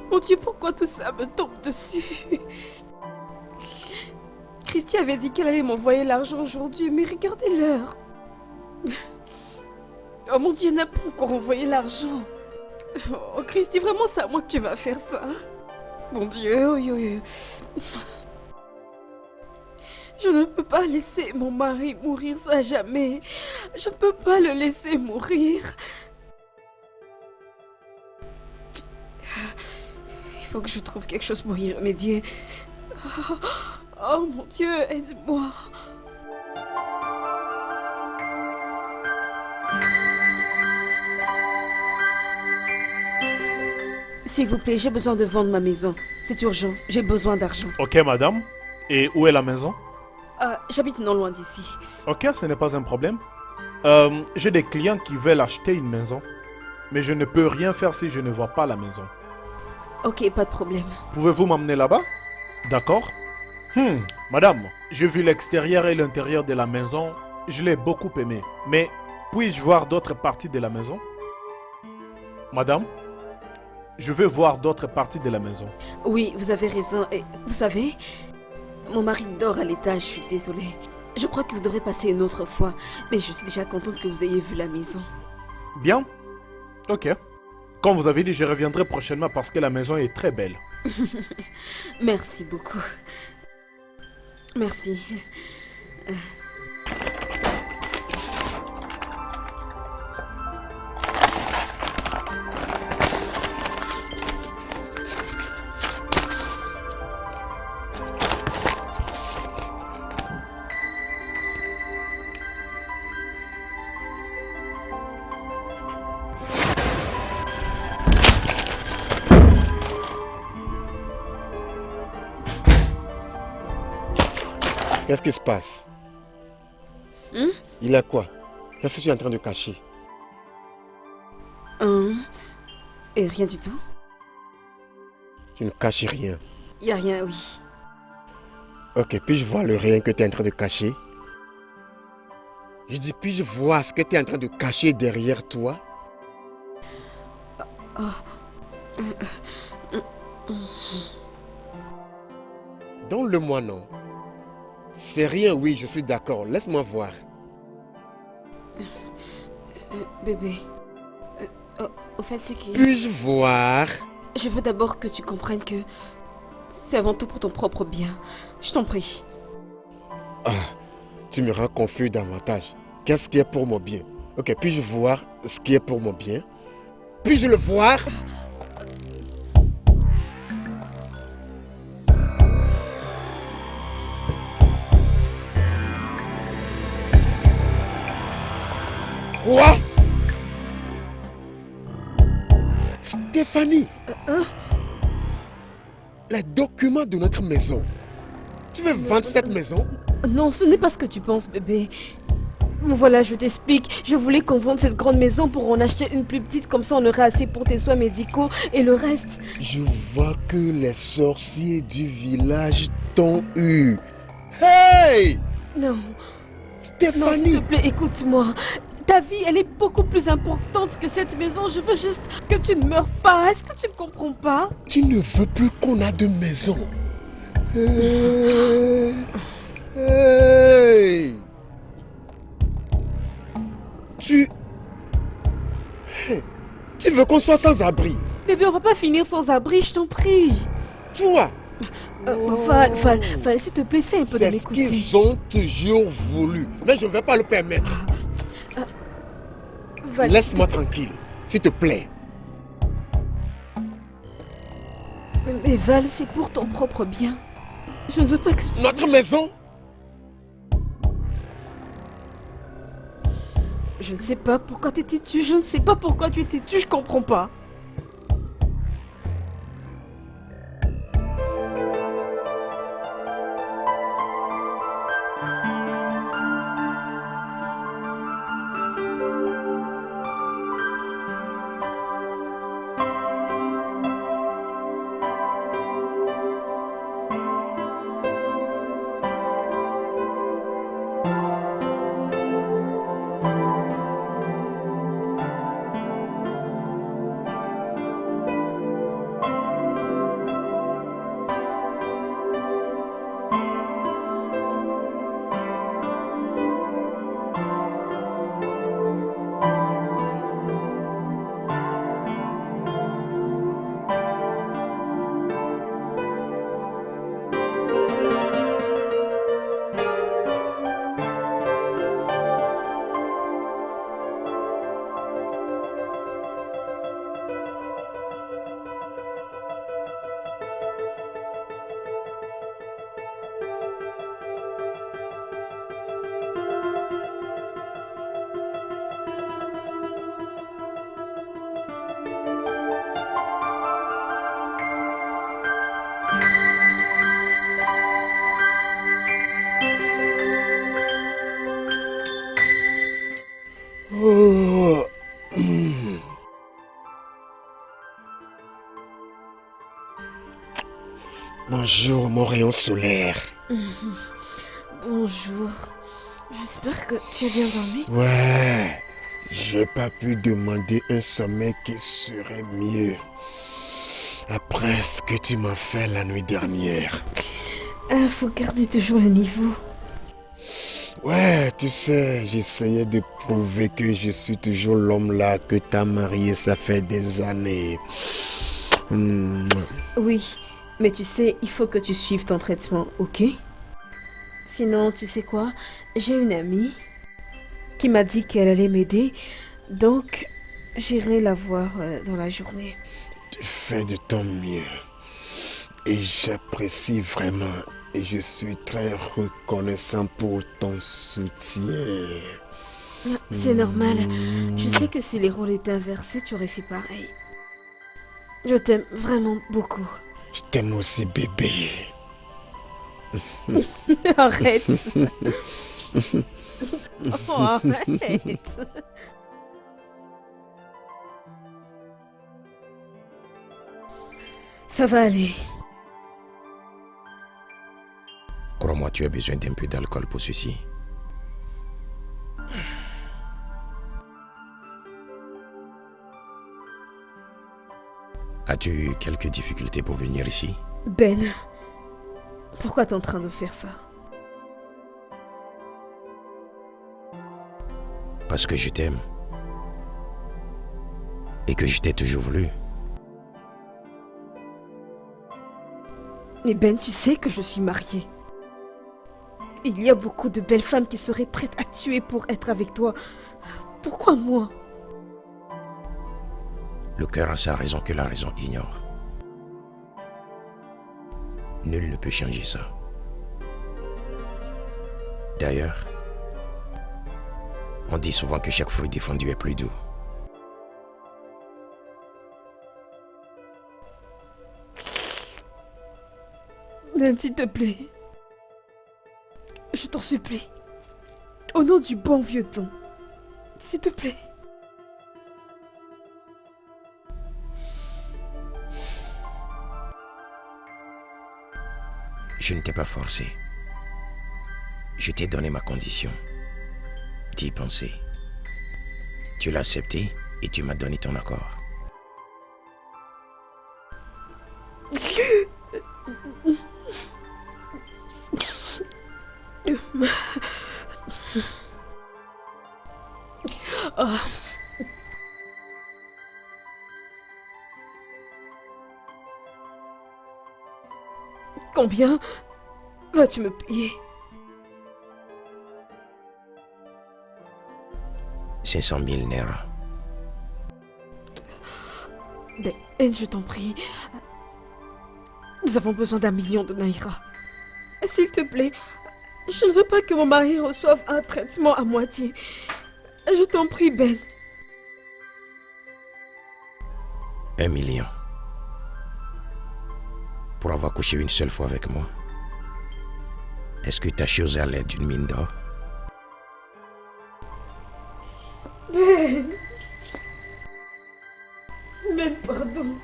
Mon Dieu, pourquoi tout ça me tombe dessus? Christy avait dit qu'elle allait m'envoyer l'argent aujourd'hui, mais regardez l'heure. Oh mon Dieu, elle n'a pas encore envoyé l'argent. Oh Christy, vraiment c'est à moi que tu vas faire ça? Mon Dieu, oui. Je ne peux pas laisser mon mari mourir ça jamais. Je ne peux pas le laisser mourir. Il faut que je trouve quelque chose pour y remédier. Oh mon Dieu, aide-moi. S'il vous plaît, j'ai besoin de vendre ma maison. C'est urgent, j'ai besoin d'argent. Ok, madame. Et où est la maison? J'habite non loin d'ici. Ok, ce n'est pas un problème. J'ai des clients qui veulent acheter une maison. Mais je ne peux rien faire si je ne vois pas la maison. Ok, pas de problème. Pouvez-vous m'emmener là-bas? D'accord. Madame, j'ai vu l'extérieur et l'intérieur de la maison. Je l'ai beaucoup aimé. Mais puis-je voir d'autres parties de la maison? Madame, je veux voir d'autres parties de la maison. Oui, vous avez raison. Et vous savez, mon mari dort à l'étage, je suis désolée. Je crois que vous devrez passer une autre fois. Mais je suis déjà contente que vous ayez vu la maison. Bien. Ok. Comme vous avez dit, je reviendrai prochainement parce que la maison est très belle. Merci beaucoup. Merci. Qu'est-ce qui se passe? Il a quoi? Qu'est-ce que tu es en train de cacher? Et rien du tout. Tu ne caches rien. Y a rien, oui. Ok, puis-je voir le rien que tu es en train de cacher? Je dis, puis-je voir ce que tu es en train de cacher derrière toi? Donne-le-moi, non. C'est rien, oui, je suis d'accord. Laisse-moi voir. Bébé. Au fait, c'est qui... Puis-je voir? Je veux d'abord que tu comprennes que c'est avant tout pour ton propre bien. Je t'en prie. Ah, tu me rends confus davantage. Qu'est-ce qui est pour mon bien? Ok, puis-je voir ce qui est pour mon bien? Puis-je le voir? Quoi? Stéphanie! Les documents de notre maison. Tu veux vendre cette maison? Non, ce n'est pas ce que tu penses, bébé. Bon, voilà, je t'explique. Je voulais qu'on vende cette grande maison pour en acheter une plus petite, comme ça on aurait assez pour tes soins médicaux et le reste. Je vois que les sorciers du village t'ont eu. Hey! Non. Stéphanie! Non, s'il te plaît, écoute-moi. Ta vie, elle est beaucoup plus importante que cette maison. Je veux juste que tu ne meurs pas. Est-ce que tu ne comprends pas? Tu ne veux plus qu'on a de maison. Hey! Hey! Tu veux qu'on soit sans abri? Bébé, on va pas finir sans abri, je t'en prie. Toi! Val, s'il te plaît, c'est un peu de C'est ce m'écouter. qu'ils ont toujours voulu. Mais je ne vais pas le permettre. Val, Laisse-moi tranquille, s'il te plaît. Mais Val, c'est pour ton propre bien. Je ne veux pas que tu... Notre maison? Je ne sais pas pourquoi tu es têtu. Je ne sais pas pourquoi tu es têtu. Je comprends pas. Oh. Bonjour, mon rayon solaire. Bonjour. J'espère que tu as bien dormi. Ouais, j'ai pas pu demander un sommeil qui serait mieux. Après ce que tu m'as fait la nuit dernière. Faut garder toujours le niveau. Ouais, tu sais, j'essayais de prouver que je suis toujours l'homme là que t'as marié, ça fait des années. Oui, mais tu sais, il faut que tu suives ton traitement, ok? Sinon, tu sais quoi? J'ai une amie qui m'a dit qu'elle allait m'aider, donc j'irai la voir dans la journée. Tu fais de ton mieux. Et j'apprécie vraiment. Et je suis très reconnaissant pour ton soutien. C'est normal. Je sais que si les rôles étaient inversés, tu aurais fait pareil. Je t'aime vraiment beaucoup. Je t'aime aussi, bébé. Arrête. Oh, arrête. Ça va aller. Crois-moi, tu as besoin d'un peu d'alcool pour ceci. As-tu eu quelques difficultés pour venir ici? Ben, pourquoi t'es en train de faire ça? Parce que je t'aime. Et que je t'ai toujours voulu. Mais Ben, tu sais que je suis mariée. Il y a beaucoup de belles femmes qui seraient prêtes à tuer pour être avec toi. Pourquoi moi? Le cœur a sa raison que la raison ignore. Nul ne peut changer ça. D'ailleurs, on dit souvent que chaque fruit défendu est plus doux. Ben, s'il te plaît. Je t'en supplie. Au nom du bon vieux temps. S'il te plaît. Je ne t'ai pas forcé. Je t'ai donné ma condition. D'y penser. Tu l'as accepté et tu m'as donné ton accord. Oh. Combien vas-tu me payer? 500 000 Naira. Ben, je t'en prie. Nous avons besoin d'1 million de Naira. S'il te plaît, je ne veux pas que mon mari reçoive un traitement à moitié. Je t'en prie, Ben. 1 million. Pour avoir couché une seule fois avec moi. Est-ce que ta chose à l'aide d'une mine d'or? Ben. Ben, pardon.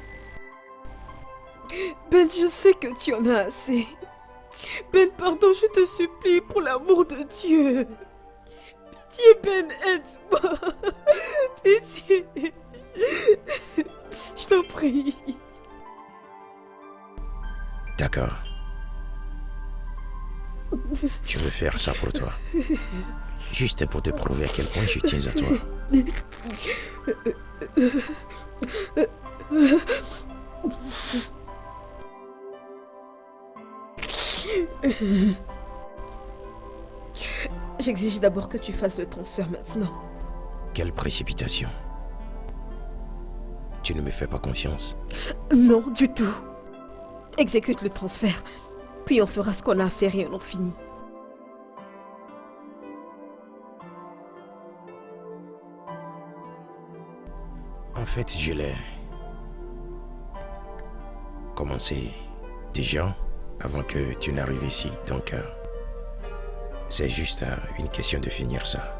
Ben, je sais que tu en as assez. Ben, pardon, je te supplie, pour l'amour de Dieu. Pitié, Ben, aide-moi. Pitié. Je t'en prie. D'accord. Je veux faire ça pour toi. Juste pour te prouver à quel point je tiens à toi. J'exige d'abord que tu fasses le transfert maintenant. Quelle précipitation. Tu ne me fais pas confiance? Non, du tout. Exécute le transfert, puis on fera ce qu'on a à faire et on en finit. En fait, je l'ai commencé déjà avant que tu n'arrives ici, donc c'est juste une question de finir ça.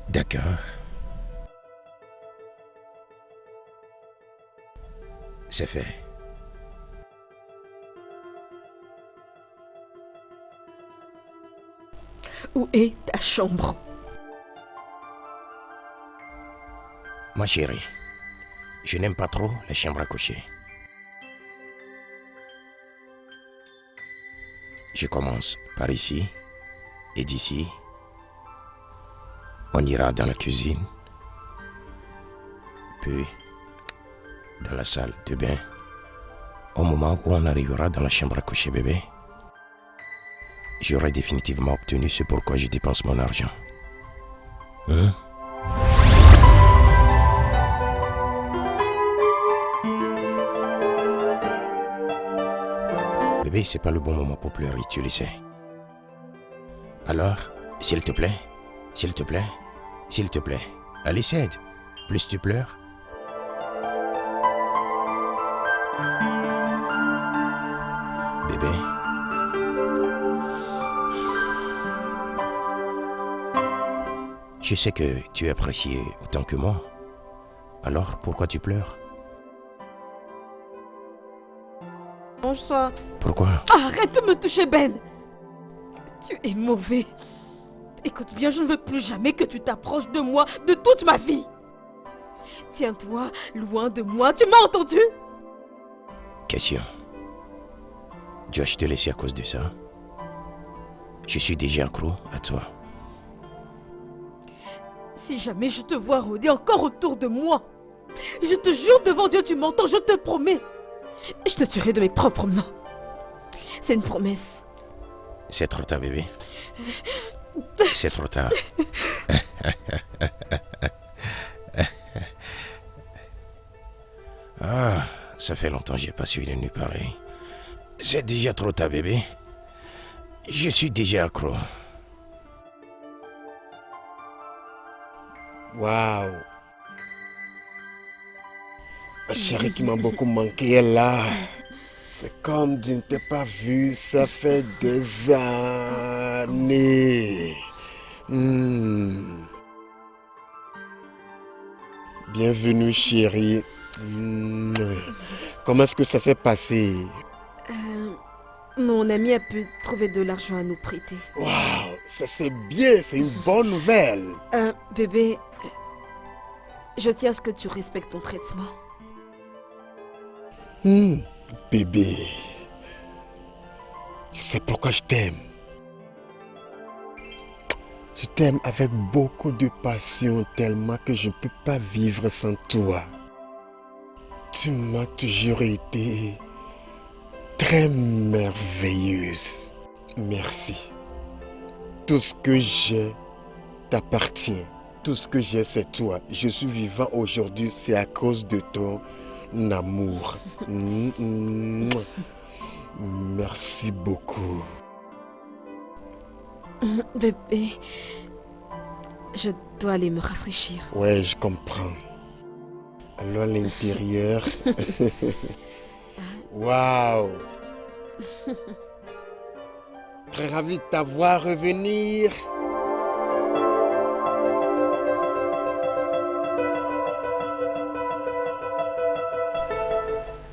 D'accord. C'est fait. Où est ta chambre? Ma chérie, je n'aime pas trop les chambres à coucher. Je commence par ici, et d'ici, on ira dans la cuisine, puis dans la salle de bain. Au moment où on arrivera dans la chambre à coucher bébé, j'aurai définitivement obtenu ce pourquoi je dépense mon argent. Hein? Bébé, c'est pas le bon moment pour pleurer, tu le sais. Alors, s'il te plaît, s'il te plaît, s'il te plaît, allez cède. Plus tu pleures, bébé. Je sais que tu apprécies autant que moi. Alors pourquoi tu pleures? Bonsoir. Pourquoi? Arrête de me toucher, Ben. Tu es mauvais. Écoute bien, je ne veux plus jamais que tu t'approches de moi de toute ma vie. Tiens-toi loin de moi, tu m'as entendu? Question. Dois-je te laisser à cause de ça? Je suis déjà accro à toi. Si jamais je te vois rôder encore autour de moi, je te jure devant Dieu, tu m'entends, je te promets. Je te tuerai de mes propres mains. C'est une promesse. C'est trop tard, bébé. C'est trop tard. Ah, ça fait longtemps que j'ai pas suivi une nuit pareille. C'est déjà trop tard, bébé. Je suis déjà accro. Waouh. Ma chérie qui m'a beaucoup manqué est là. C'est comme je ne t'ai pas vu, ça fait des années. Bienvenue chérie. Comment est-ce que ça s'est passé? Mon ami a pu trouver de l'argent à nous prêter. Waouh, ça c'est bien, c'est une bonne nouvelle. Bébé, je tiens à ce que tu respectes ton traitement. Bébé, tu sais pourquoi je t'aime. Je t'aime avec beaucoup de passion, tellement que je ne peux pas vivre sans toi. Tu m'as toujours été très merveilleuse. Merci. Tout ce que j'ai t'appartient. Tout ce que j'ai, c'est toi. Je suis vivant aujourd'hui, c'est à cause de ton amour. Merci beaucoup. Bébé, je dois aller me rafraîchir. Ouais, je comprends. Alors à l'intérieur... Waouh! Très ravi de t'avoir revenir.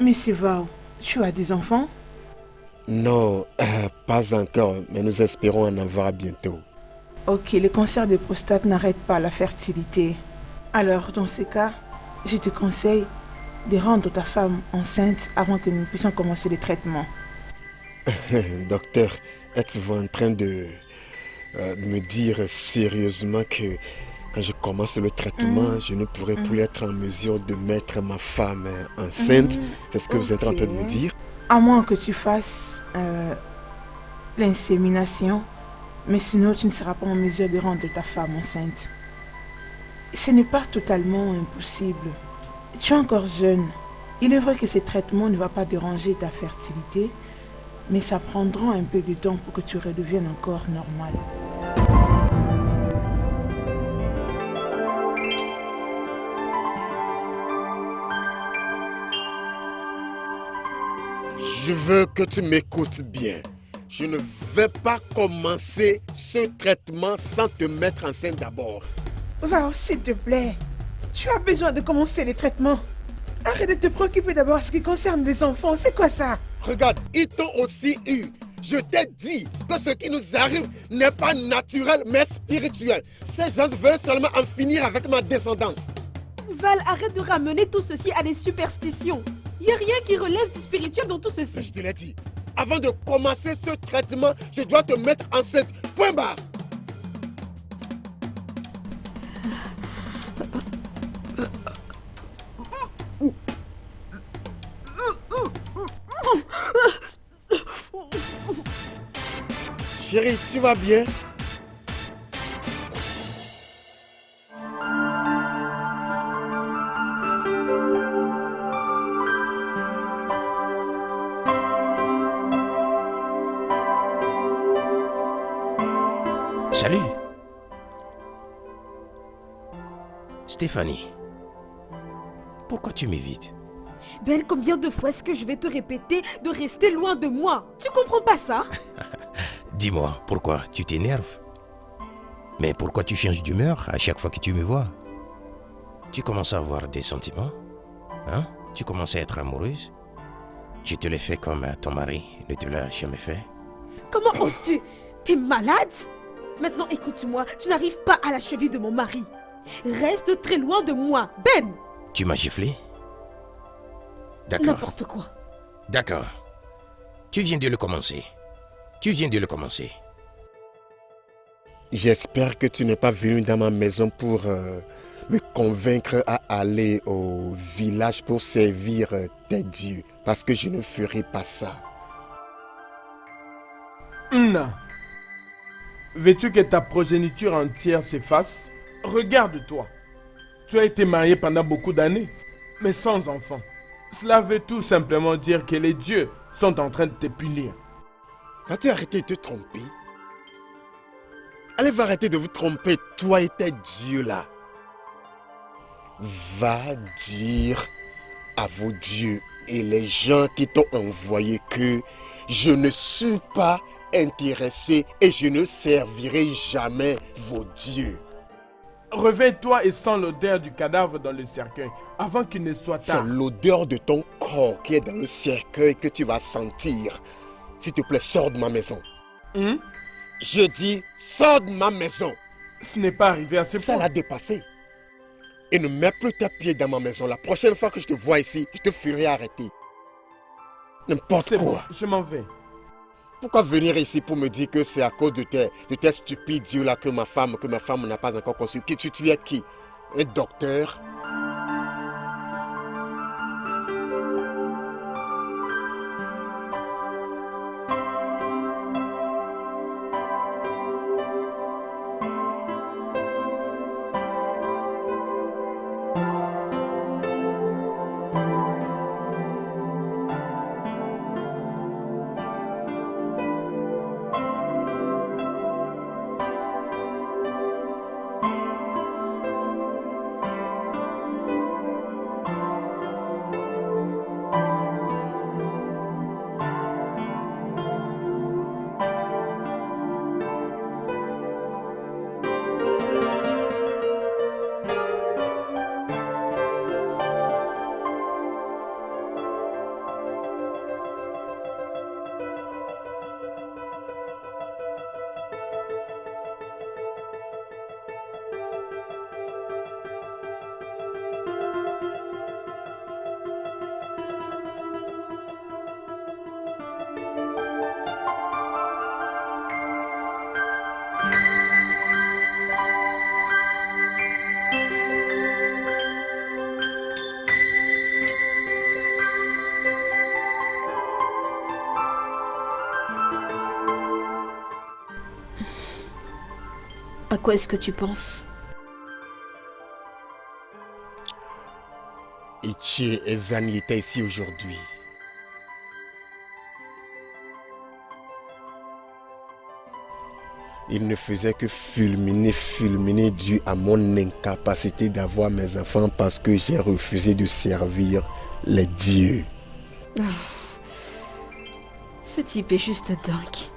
Monsieur Vao, tu as des enfants? Non, pas encore, mais nous espérons en avoir bientôt. Ok, les cancers de prostate n'arrêtent pas la fertilité. Alors, dans ces cas, je te conseille de rendre ta femme enceinte avant que nous puissions commencer les traitements. Docteur, êtes-vous en train de me dire sérieusement que quand je commence le traitement, je ne pourrai plus être en mesure de mettre ma femme enceinte? C'est ce que vous êtes en train de me dire? À moins que tu fasses l'insémination, mais sinon tu ne seras pas en mesure de rendre ta femme enceinte. Ce n'est pas totalement impossible. Tu es encore jeune. Il est vrai que ces traitements ne vont pas déranger ta fertilité, mais ça prendra un peu de temps pour que tu redeviennes encore normal. Je veux que tu m'écoutes bien. Je ne vais pas commencer ce traitement sans te mettre enceinte d'abord. Vao, s'il te plaît. Tu as besoin de commencer les traitements. Arrête de te préoccuper d'abord ce qui concerne les enfants. C'est quoi ça? Regarde, ils t'ont aussi eu. Je t'ai dit que ce qui nous arrive n'est pas naturel mais spirituel. Ces gens veulent seulement en finir avec ma descendance. Val, arrête de ramener tout ceci à des superstitions. Il n'y a rien qui relève du spirituel dans tout ceci. Je te l'ai dit. Avant de commencer ce traitement, je dois te mettre enceinte. Point barre. Chérie, tu vas bien? Salut. Stéphanie. Pourquoi tu m'évites? Ben, combien de fois est-ce que je vais te répéter de rester loin de moi? Tu comprends pas ça? Dis-moi, pourquoi tu t'énerves? Mais pourquoi tu changes d'humeur à chaque fois que tu me vois? Tu commences à avoir des sentiments? Hein? Tu commences à être amoureuse? Je te l'ai fait comme ton mari ne te l'a jamais fait. Comment oses-tu? T'es malade? Maintenant, écoute-moi, tu n'arrives pas à la cheville de mon mari. Reste très loin de moi, Ben! Tu m'as giflé? D'accord. N'importe quoi. D'accord. Tu viens de le commencer. Tu viens de le commencer. J'espère que tu n'es pas venu dans ma maison pour me convaincre à aller au village pour servir tes dieux. Parce que je ne ferai pas ça. Non. Veux-tu que ta progéniture entière s'efface? Regarde-toi. Tu as été marié pendant beaucoup d'années, mais sans enfant. Cela veut tout simplement dire que les dieux sont en train de te punir. Vas-tu arrêter de te tromper? Allez, va arrêter de vous tromper, toi et tes dieux là. Va dire à vos dieux et les gens qui t'ont envoyé que je ne suis pas intéressé et je ne servirai jamais vos dieux. Réveille-toi et sens l'odeur du cadavre dans le cercueil avant qu'il ne soit C'est tard. l'odeur de ton corps qui est dans le cercueil que tu vas sentir. S'il te plaît, sors de ma maison. Je dis, sors de ma maison. Ce n'est pas arrivé à ce Ça point. l'a dépassé. Et ne mets plus tes pieds dans ma maison. La prochaine fois que je te vois ici, je te ferai arrêter. N'importe C'est bon, quoi. je m'en vais. Pourquoi venir ici pour me dire que c'est à cause de tes stupides dieux là que ma femme n'a pas encore conçu? Tu es qui? Un docteur? À quoi est-ce que tu penses? Ichi et Zani étaient ici aujourd'hui. Il ne faisait que fulminer dû à mon incapacité d'avoir mes enfants parce que j'ai refusé de servir les dieux. Ce type est juste dingue.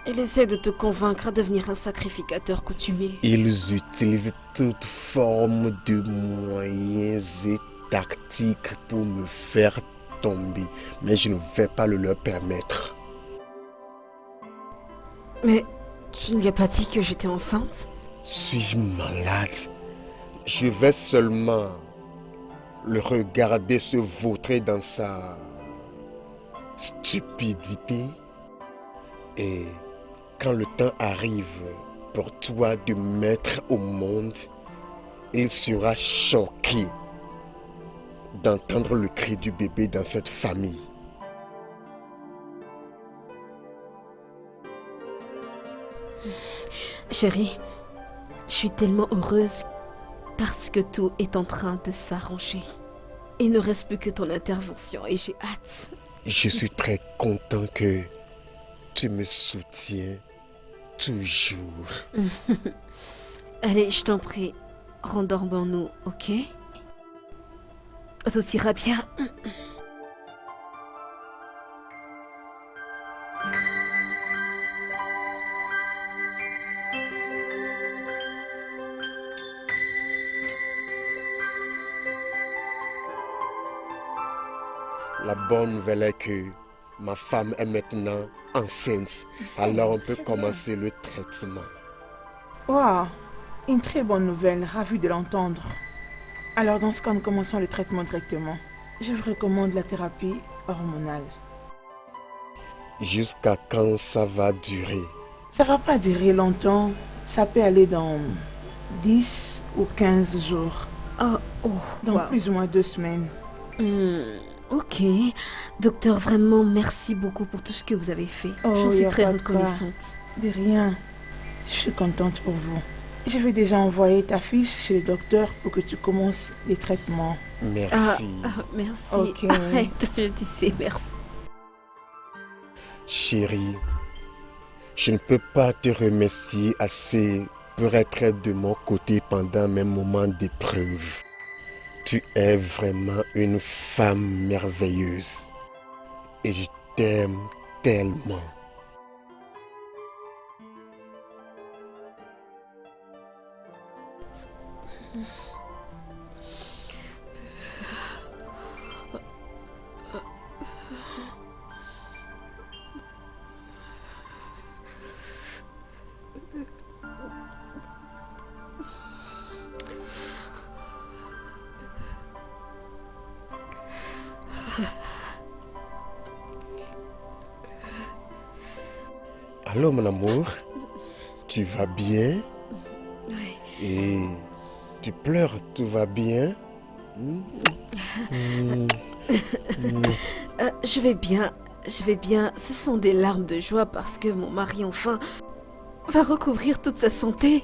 Il essaie de te convaincre à devenir un sacrificateur coutumier. Ils utilisent toute forme de moyens et tactiques pour me faire tomber, mais je ne vais pas le leur permettre. Mais tu ne lui as pas dit que j'étais enceinte? Suis-je malade? Je vais seulement le regarder se vautrer dans sa stupidité. Et quand le temps arrive pour toi de mettre au monde, il sera choqué d'entendre le cri du bébé dans cette famille. Chérie, je suis tellement heureuse parce que tout est en train de s'arranger. Il ne reste plus que ton intervention et j'ai hâte. Je suis très content que tu me soutiens toujours. Allez, je t'en prie, rendormons-nous, ok? Tout ira bien. La La bonne nouvelle est que ma femme est maintenant enceinte. Alors on peut commencer le traitement. Waouh, une très bonne nouvelle, ravie de l'entendre. Alors dans ce cas, nous commençons le traitement directement. Je vous recommande la thérapie hormonale. Jusqu'à quand ça va durer? Ça va pas durer longtemps. Ça peut aller dans 10 ou 15 jours. Donc wow. plus ou moins 2 semaines. Ok. Docteur, vraiment, merci beaucoup pour tout ce que vous avez fait. Je suis très reconnaissante. De rien. Je suis contente pour vous. Je vais déjà envoyer ta fiche chez le docteur pour que tu commences les traitements. Merci. Merci. Ok. Arrête, je disais merci. Chérie, je ne peux pas te remercier assez pour être de mon côté pendant mes moments d'épreuve. Tu es vraiment une femme merveilleuse. Et je t'aime tellement. Allô mon amour, tu vas bien? Oui. Et tu pleures, tout va bien? Je vais bien. Ce sont des larmes de joie parce que mon mari enfin va recouvrir toute sa santé.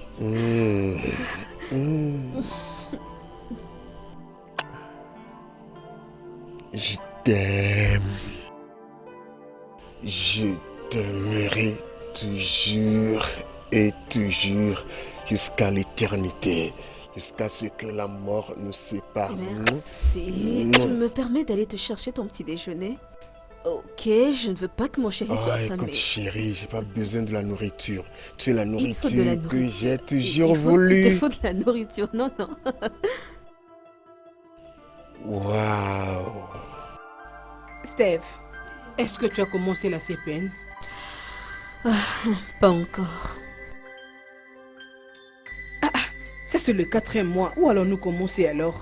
Je t'aime. Je t'aimerai toujours et toujours jusqu'à l'éternité, jusqu'à ce que la mort nous sépare. Merci. Tu me permets d'aller te chercher ton petit déjeuner? Ok, je ne veux pas que mon chéri soit affamé. Écoute chérie, j'ai pas besoin de la nourriture. Tu es la nourriture nourriture que j'ai toujours voulu. Il te faut de la nourriture, non. Waouh. Steve, est-ce que tu as commencé la CPN? Pas encore. Ça c'est le 4e mois. Où allons-nous commencer alors?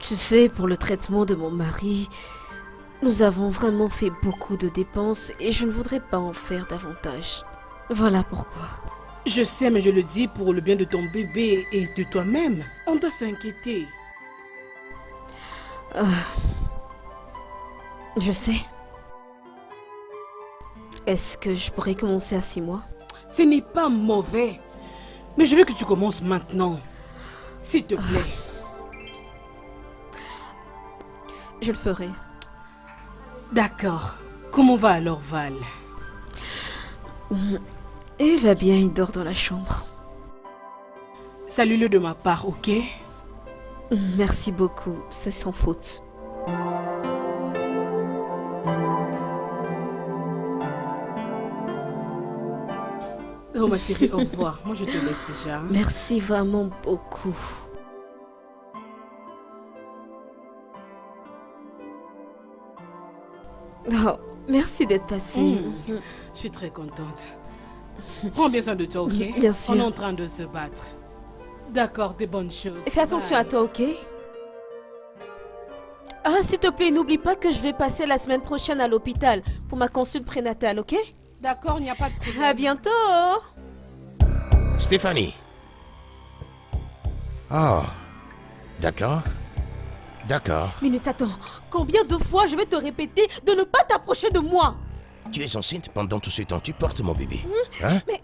Tu sais, pour le traitement de mon mari, nous avons vraiment fait beaucoup de dépenses et je ne voudrais pas en faire davantage. Voilà pourquoi. Je sais, mais je le dis pour le bien de ton bébé et de toi-même. On doit s'inquiéter. Je sais. Est-ce que je pourrais commencer à 6 mois? Ce n'est pas mauvais. Mais je veux que tu commences maintenant. S'il te plaît. Je le ferai. D'accord. Comment va alors Val? Il va bien, il dort dans la chambre. Salue-le de ma part, ok? Merci beaucoup, c'est sans faute. Oh ma chérie, au revoir. Moi je te laisse déjà. Merci vraiment beaucoup. Oh, merci d'être passé. Je suis très contente. Prends bien soin de toi, ok? Bien sûr. On est en train de se battre. D'accord, des bonnes choses. Fais attention à toi, ok? S'il te plaît, n'oublie pas que je vais passer la semaine prochaine à l'hôpital pour ma consulte prénatale, ok? D'accord, il n'y a pas de problème. À bientôt! Stéphanie. Ah, d'accord. D'accord. Minute, attends. Combien de fois je vais te répéter de ne pas t'approcher de moi? Tu es enceinte pendant tout ce temps, tu portes mon bébé. Hein? Mais...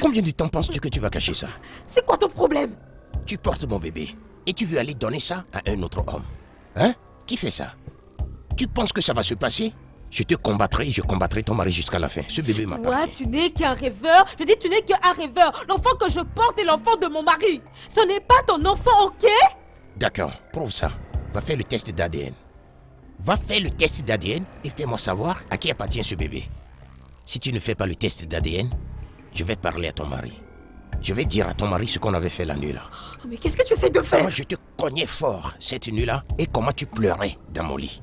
Combien de temps penses-tu que tu vas cacher ça? C'est quoi ton problème? Tu portes mon bébé et tu veux aller donner ça à un autre homme. Hein? Qui fait ça? Tu penses que ça va se passer? Je te combattrai et je combattrai ton mari jusqu'à la fin. Ce bébé m'appartient. Toi, tu n'es qu'un rêveur. Je dis, tu n'es qu'un rêveur. L'enfant que je porte est l'enfant de mon mari. Ce n'est pas ton enfant, ok? D'accord, prouve ça. Va faire le test d'ADN. Va faire le test d'ADN et fais-moi savoir à qui appartient ce bébé. Si tu ne fais pas le test d'ADN, je vais parler à ton mari. Je vais dire à ton mari ce qu'on avait fait la nuit là. Mais qu'est-ce que tu essaies de faire? Moi, je te cognais fort cette nuit là et comment tu pleurais dans mon lit.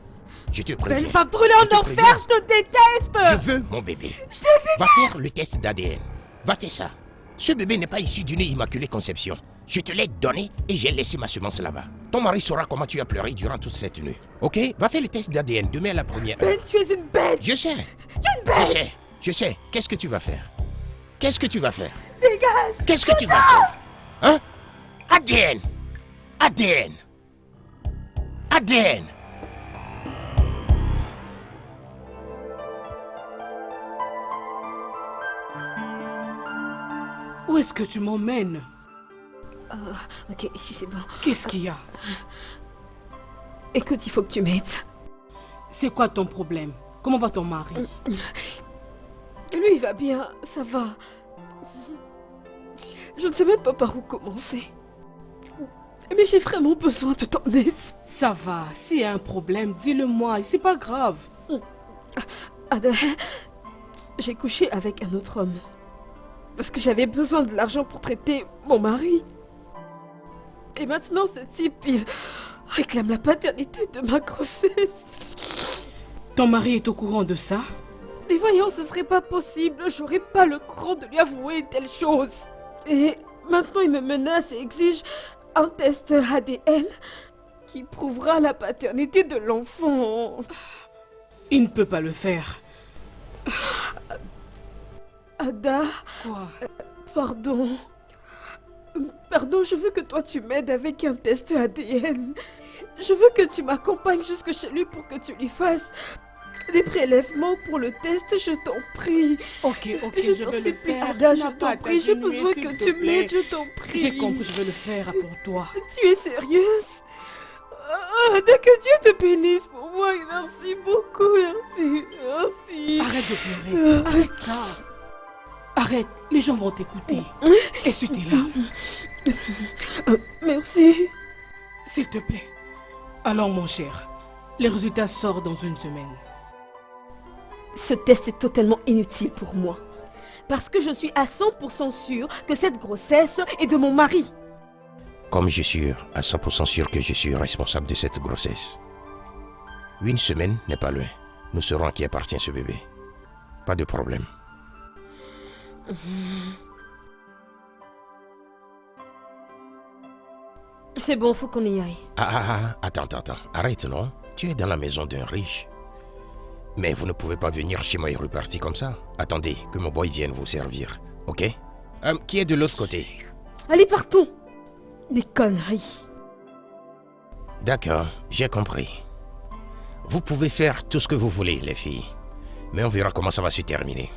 Je te préviens. Ben va brûler en enfer, je te déteste. Je veux mon bébé. Je te déteste. Va faire le test d'ADN. Va faire ça. Ce bébé n'est pas issu d'une immaculée conception. Je te l'ai donné et j'ai laissé ma semence là-bas. Ton mari saura comment tu as pleuré durant toute cette nuit. Ok? Va faire le test d'ADN demain à la première heure. Ben, tu es une bête. Je sais. Tu es une bête. Je sais. Qu'est-ce que tu vas faire? Qu'est-ce que tu vas faire? Dégage. Qu'est-ce que tu vas faire? Hein? ADN. ADN. ADN. Où est-ce que tu m'emmènes? Ok, ici c'est bon. Qu'est-ce qu'il y a? Écoute, il faut que tu m'aides. C'est quoi ton problème? Comment va ton mari? Lui, il va bien, ça va. Je ne sais même pas par où commencer. Mais j'ai vraiment besoin de ton aide. Ça va, s'il y a un problème, dis-le-moi, c'est pas grave. Ada, j'ai couché avec un autre homme. Parce que j'avais besoin de l'argent pour traiter mon mari. Et maintenant, ce type, il réclame la paternité de ma grossesse. Ton mari est au courant de ça? Mais voyons, ce serait pas possible. J'aurais pas le cran de lui avouer une telle chose. Et maintenant, il me menace et exige un test ADN qui prouvera la paternité de l'enfant. Il ne peut pas le faire. Ada. Quoi? Pardon. Pardon, je veux que toi tu m'aides avec un test ADN. Je veux que tu m'accompagnes jusque chez lui pour que tu lui fasses des prélèvements pour le test, je t'en prie. Ok, je vais le supplie, faire. Ada, je t'en prie, j'ai besoin que tu m'aides, je t'en prie. J'ai compris, je vais le faire pour toi. Tu es sérieuse? Ada, que Dieu te bénisse pour moi, merci beaucoup, merci, merci. Arrête de pleurer, arrête ça. Arrête, les gens vont t'écouter. Essuie tes larmes. Merci. S'il te plaît. Alors mon cher, les résultats sortent dans une semaine. Ce test est totalement inutile pour moi. Parce que je suis à 100% sûre que cette grossesse est de mon mari. Comme je suis à 100% sûr que je suis responsable de cette grossesse. Une semaine n'est pas loin. Nous saurons à qui appartient ce bébé. Pas de problème. C'est bon, faut qu'on y aille. Attends. Arrête, non? Tu es dans la maison d'un riche. Mais vous ne pouvez pas venir chez moi et repartir comme ça. Attendez, que mon boy vienne vous servir. Ok? Qui est de l'autre côté? Allez, partons. Des conneries. D'accord, j'ai compris. Vous pouvez faire tout ce que vous voulez, les filles. Mais on verra comment ça va se terminer.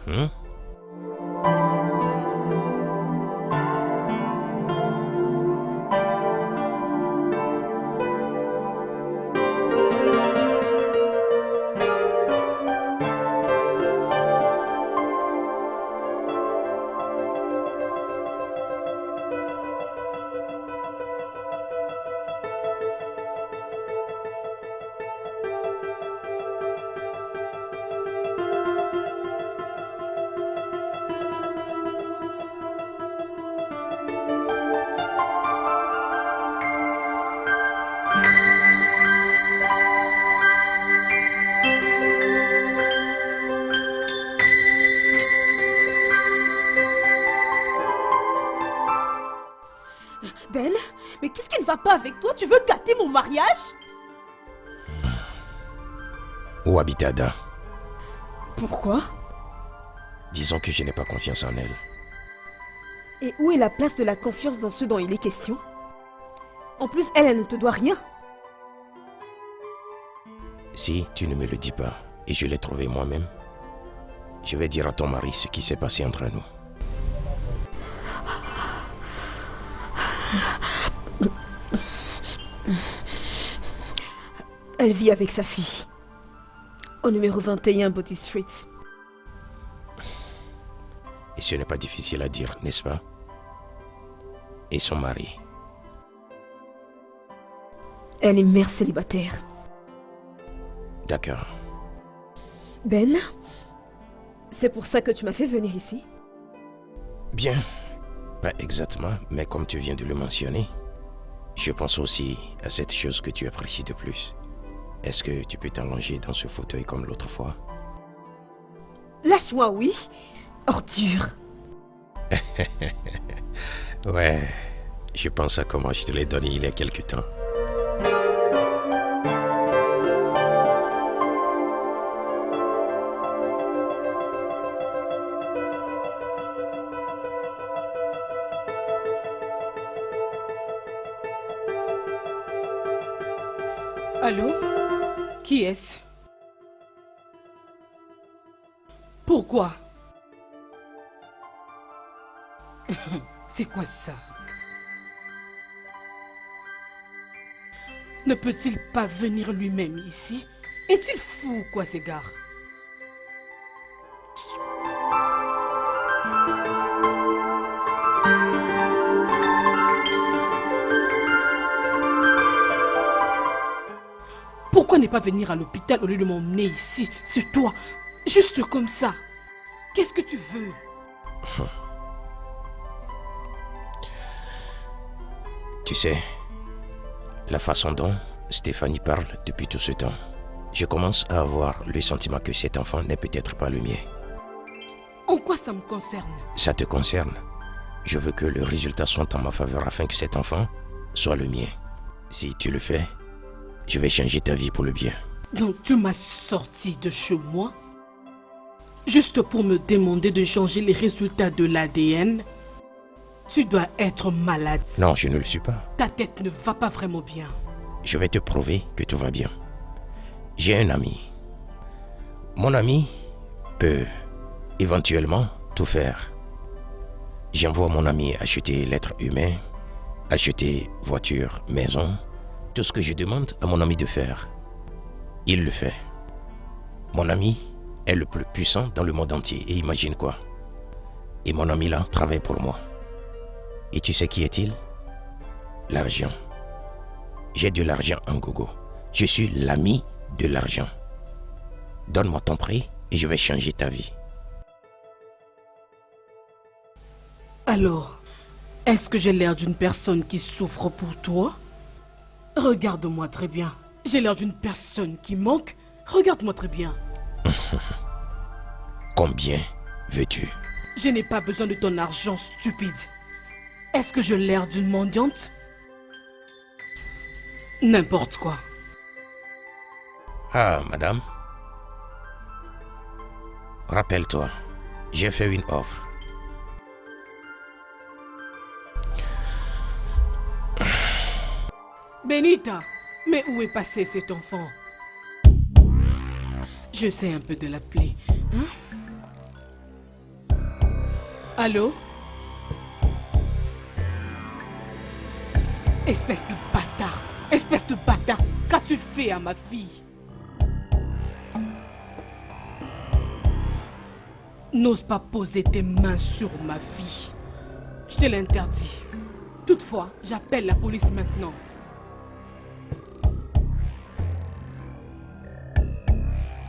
Ben, mais qu'est-ce qui ne va pas avec toi? Tu veux gâter mon mariage? Où habite Ada? Pourquoi? Disons que je n'ai pas confiance en elle. Et où est la place de la confiance dans ce dont il est question? En plus, elle ne te doit rien. Si tu ne me le dis pas, et je l'ai trouvé moi-même, je vais dire à ton mari ce qui s'est passé entre nous. Elle vit avec sa fille. Au numéro 21 Botty Street. Et ce n'est pas difficile à dire, n'est-ce pas? Et son mari? Elle est mère célibataire. D'accord. Ben, c'est pour ça que tu m'as fait venir ici? Bien. Pas exactement, mais comme tu viens de le mentionner, je pense aussi à cette chose que tu apprécies de plus. Est-ce que tu peux t'allonger dans ce fauteuil comme l'autre fois? Lâche-moi, oui. Ordure. Ouais, je pense à comment je te l'ai donné il y a quelque temps. Allô? Qui est-ce? Pourquoi? C'est quoi ça? Ne peut-il pas venir lui-même ici? Est-il fou ou quoi, ces gars? Pourquoi ne pas venir à l'hôpital au lieu de m'emmener ici, sur toi, juste comme ça? Qu'est-ce que tu veux? Tu sais, la façon dont Stéphanie parle depuis tout ce temps, je commence à avoir le sentiment que cet enfant n'est peut-être pas le mien. En quoi ça me concerne? Ça te concerne. Je veux que le résultat soit en ma faveur afin que cet enfant soit le mien. Si tu le fais, je vais changer ta vie pour le bien. Donc tu m'as sorti de chez moi juste pour me demander de changer les résultats de l'ADN? Tu dois être malade. Non, je ne le suis pas. Ta tête ne va pas vraiment bien. Je vais te prouver que tout va bien. J'ai un ami. Mon ami peut éventuellement tout faire. J'envoie mon ami acheter l'être humain, acheter voiture, maison, tout ce que je demande à mon ami de faire. Il le fait. Mon ami est le plus puissant dans le monde entier. Et imagine quoi? Et mon ami là travaille pour moi. Et tu sais qui est-il? L'argent. J'ai de l'argent en gogo. Je suis l'ami de l'argent. Donne-moi ton prix et je vais changer ta vie. Alors, est-ce que j'ai l'air d'une personne qui souffre pour toi? Regarde-moi très bien. J'ai l'air d'une personne qui manque? Regarde-moi très bien. Combien veux-tu? Je n'ai pas besoin de ton argent stupide. Est-ce que j'ai l'air d'une mendiante? N'importe quoi. Ah, madame. Rappelle-toi, j'ai fait une offre. Benita, mais où est passé cet enfant? Je sais un peu de l'appeler. Hein? Allô? Espèce de bâtard! Espèce de bâtard! Qu'as-tu fait à ma fille? N'ose pas poser tes mains sur ma fille. Je te l'interdis. Toutefois, j'appelle la police maintenant.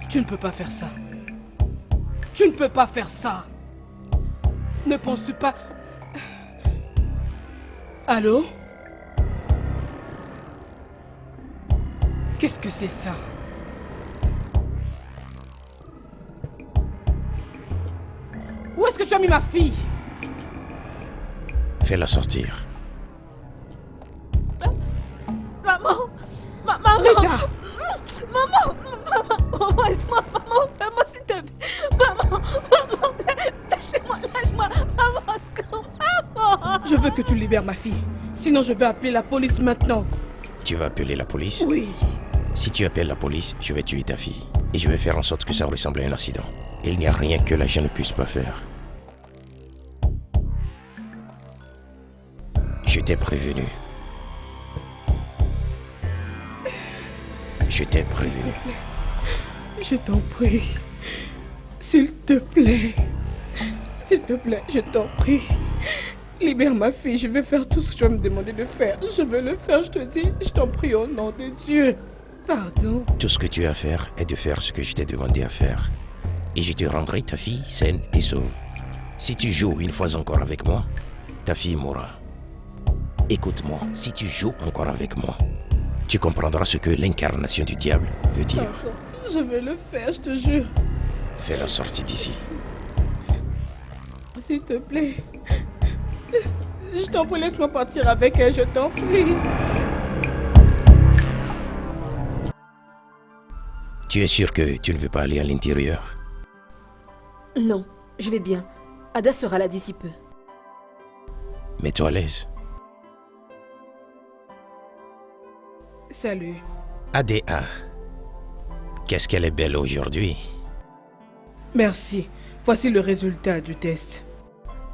Tu ne peux pas faire ça. Tu ne peux pas faire ça. Ne penses-tu pas... Allô? Qu'est-ce que c'est ça? Où est-ce que tu as mis ma fille? Fais-la sortir. Maman! Maman! Rita! Maman! Maman! Laisse-moi! Maman, s'il te plaît! Maman! Lâche-moi! Maman! Maman! Je veux que tu libères ma fille. Sinon, je vais appeler la police maintenant. Tu vas appeler la police? Oui. Si tu appelles la police, je vais tuer ta fille. Et je vais faire en sorte que ça ressemble à un accident. Il n'y a rien que l'argent ne puisse pas faire. Je t'ai prévenu. Je t'ai prévenu. Je t'en prie. S'il te plaît. S'il te plaît, je t'en prie. Libère ma fille, je vais faire tout ce que tu vas me demander de faire. Je vais le faire, je te dis. Je t'en prie au nom de Dieu. Pardon. Tout ce que tu as à faire est de faire ce que je t'ai demandé à faire. Et je te rendrai ta fille saine et sauve. Si tu joues une fois encore avec moi, ta fille mourra. Écoute-moi, si tu joues encore avec moi, tu comprendras ce que l'incarnation du diable veut dire. Pardon, je vais le faire, je te jure. Fais la sortie d'ici. S'il te plaît. Je t'en prie, laisse-moi partir avec elle, je t'en prie. Tu es sûr que tu ne veux pas aller à l'intérieur? Non, je vais bien. Ada sera là d'ici peu. Mets-toi à l'aise. Salut. ADA. Qu'est-ce qu'elle est belle aujourd'hui. Merci. Voici le résultat du test.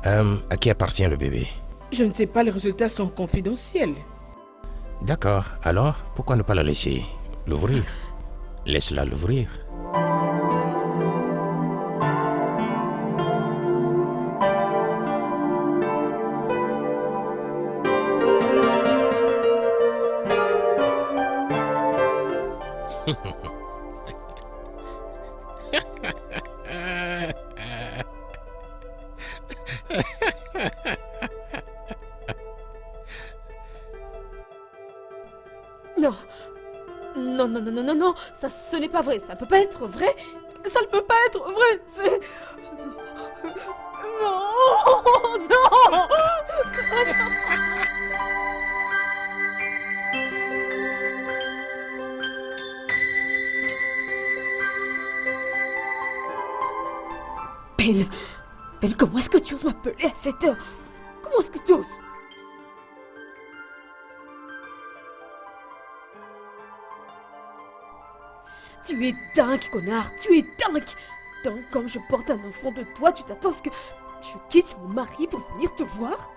À qui appartient le bébé? Je ne sais pas, les résultats sont confidentiels. D'accord, alors pourquoi ne pas la laisser l'ouvrir? Laisse-la l'ouvrir. Non. Non, non, non, non, non, non. Ça, ce n'est pas vrai. Ça ne peut pas être vrai. Ça ne peut pas être vrai. C'est... Non. Non. Ben. Ben, comment est-ce que tu oses m'appeler à cette heure? Comment est-ce que tu oses? Tu es dingue, connard, tu es dingue. Donc, comme je porte un enfant de toi, tu t'attends à ce que je quitte mon mari pour venir te voir?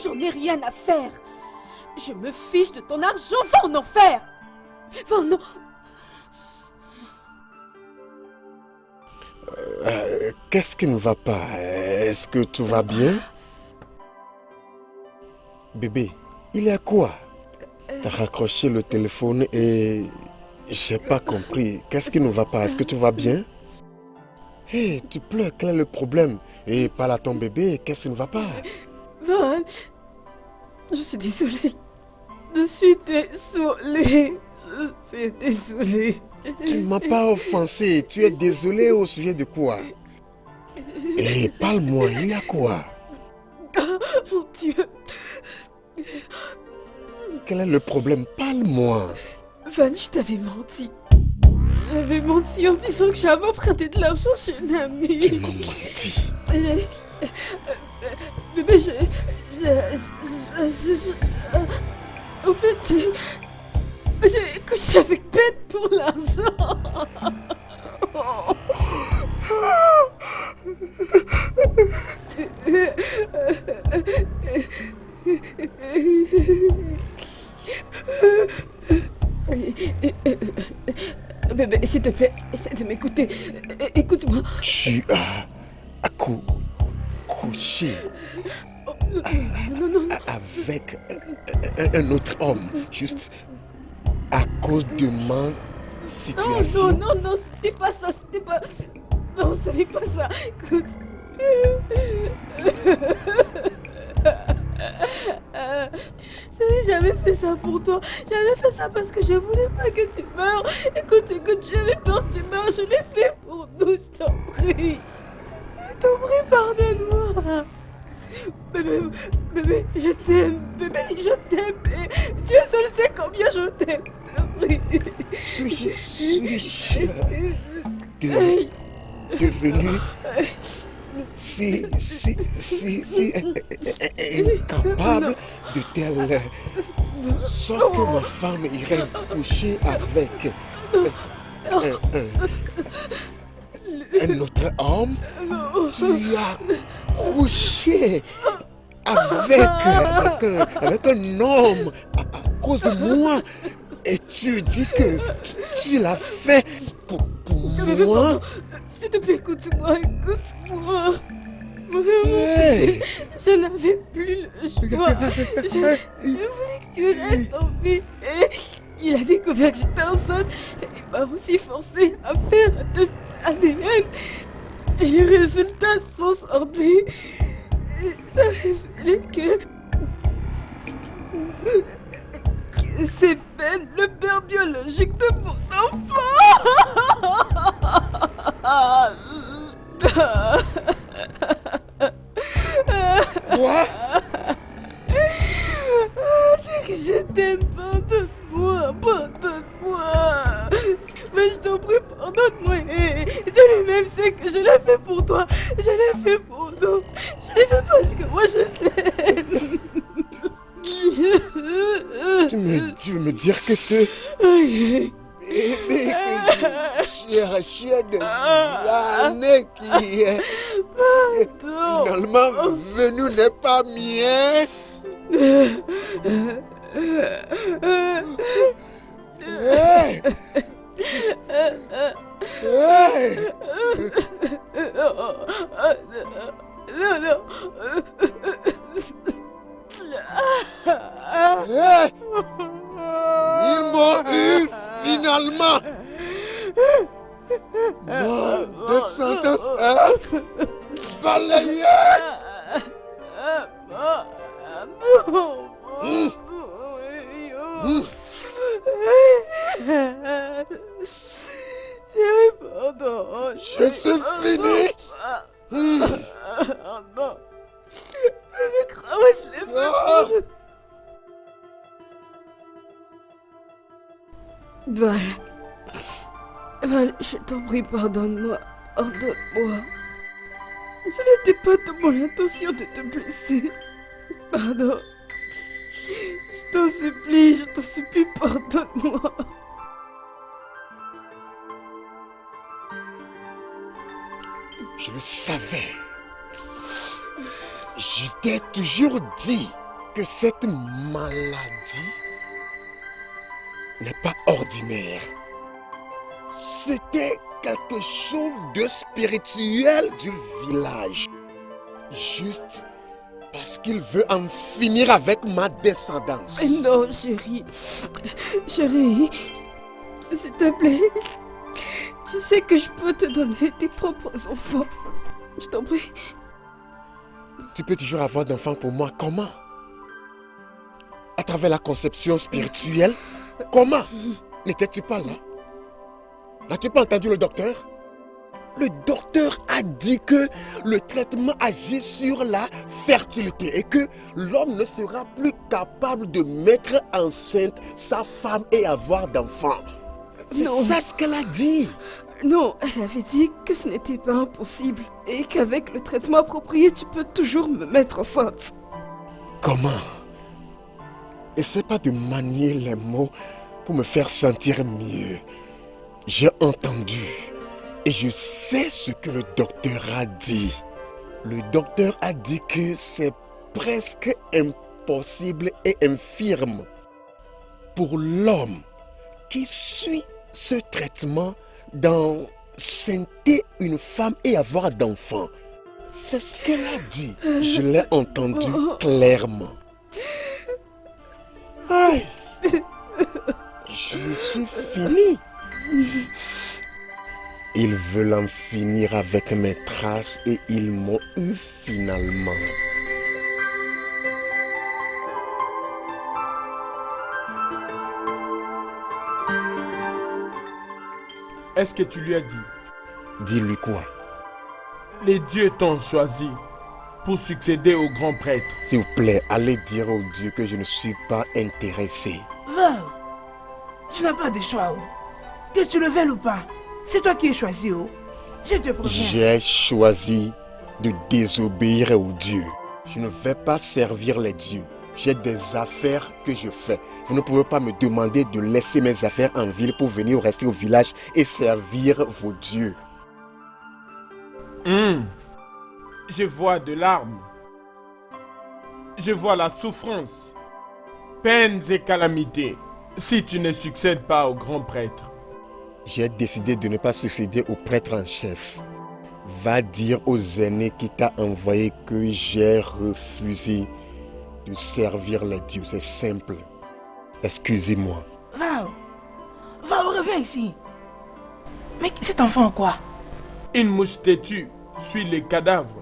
J'en ai rien à faire. Je me fiche de ton argent, va en enfer. Va en... Qu'est-ce qui ne va pas? Est-ce que tout va bien? Bébé, il y a quoi? T'as raccroché le téléphone et... j'ai pas compris. Qu'est-ce qui ne va pas? Est-ce que tout va bien? Hé, tu pleures, quel est le problème? Et parle à ton bébé, qu'est-ce qui ne va pas? Van, je suis désolée. Je suis désolée. Je suis désolée. Tu ne m'as pas offensé. Tu es désolé au sujet de quoi? Hé, parle-moi, il y a quoi? Oh, mon Dieu. Quel est le problème? Parle-moi. Van, je t'avais menti. J'avais menti en disant que j'avais emprunté de l'argent chez une amie. Tu m'as menti. Bébé, en fait, j'ai couché avec Ben pour l'argent. Bébé, s'il te plaît, essaie de m'écouter. Écoute-moi. Tu as couché Non. avec un autre homme, juste à cause de ma situation. Non, c'était pas ça, c'était pas... Non, ce n'est pas ça, écoute. Je n'ai jamais fait ça pour toi. J'avais fait ça parce que je voulais pas que tu meurs. Écoute, j'avais peur que tu meurs. Je l'ai fait pour nous, je t'en prie. Je t'en prie, pardonne-moi. Bébé, je t'aime. Bébé, je t'aime. Dieu seul sait combien je t'aime. Je t'en prie. Suis-je devenu si incapable de telle sorte que ma femme irait coucher avec un autre homme? Tu as couché avec un homme à cause de moi et tu dis que tu l'as fait pour moi? S'il te plaît, écoute-moi. Hey. Je n'avais plus le choix. Je voulais que tu restes en vie. Et il a découvert que j'étais enceinte. Il m'a aussi forcé à faire un test ADN et les résultats sont sortis. Ça révélait que c'est Ben, le père biologique de mon enfant. Quoi? Chérie, je t'aime, pardonne-moi. Mais je t'en prie, pardonne-moi. C'est lui-même sait que je l'ai fait pour toi. Je l'ai fait pour nous. Je l'ai fait parce que moi je t'aime. Tu veux me dire que c'est... bébé que je cherchais des années qui est finalement venu n'est pas mien. Hey! Hey! Non. Hey! Ils m'ont eu finalement. Ma descendance est balayée. Je suis fini. Non. Le cravache, je l'ai fait. Val, je t'en prie, pardonne-moi. Pardonne-moi. Ce n'était pas de mon intention de te blesser. Pardon. Je t'en supplie, pardonne-moi. Je le savais. Je t'ai toujours dit que cette maladie n'est pas ordinaire. C'était quelque chose de spirituel du village. Juste parce qu'il veut en finir avec ma descendance. Non, chérie. Chérie, s'il te plaît. Tu sais que je peux te donner tes propres enfants. Je t'en prie. Tu peux toujours avoir d'enfants pour moi. Comment? À travers la conception spirituelle? Comment? N'étais-tu pas là? N'as-tu pas entendu le docteur? Le docteur a dit que le traitement agit sur la fertilité et que l'homme ne sera plus capable de mettre enceinte sa femme et avoir d'enfants. C'est ça ce qu'elle a dit. Non, elle avait dit que ce n'était pas impossible et qu'avec le traitement approprié, tu peux toujours me mettre enceinte. Comment? Essaie pas de manier les mots pour me faire sentir mieux. J'ai entendu et je sais ce que le docteur a dit. Le docteur a dit que c'est presque impossible et infirme pour l'homme qui suit ce traitement d'enceinte une femme et avoir d'enfants. C'est ce qu'elle a dit. Je l'ai entendu clairement. Aïe. Je suis fini. Ils veulent en finir avec mes traces et ils m'ont eu finalement. Est-ce que tu lui as dit? Dis-lui quoi? Les dieux t'ont choisi pour succéder au grand prêtre. S'il vous plaît, allez dire aux dieux que je ne suis pas intéressé. Va. Tu n'as pas de choix. Oh. Que tu le veuilles ou pas, c'est toi qui es choisi. Oh. Je te promets. J'ai choisi de désobéir aux dieux. Je ne vais pas servir les dieux. J'ai des affaires que je fais. Vous ne pouvez pas me demander de laisser mes affaires en ville pour venir rester au village et servir vos dieux. Je vois de larmes. Je vois la souffrance, peines et calamités si tu ne succèdes pas au grand prêtre. J'ai décidé de ne pas succéder au prêtre en chef. Va dire aux aînés qui t'ont envoyé que j'ai refusé de servir les dieux. C'est simple. Excusez-moi. Va, reviens ici. Mais cet enfant quoi? Une mouche têtue suit les cadavres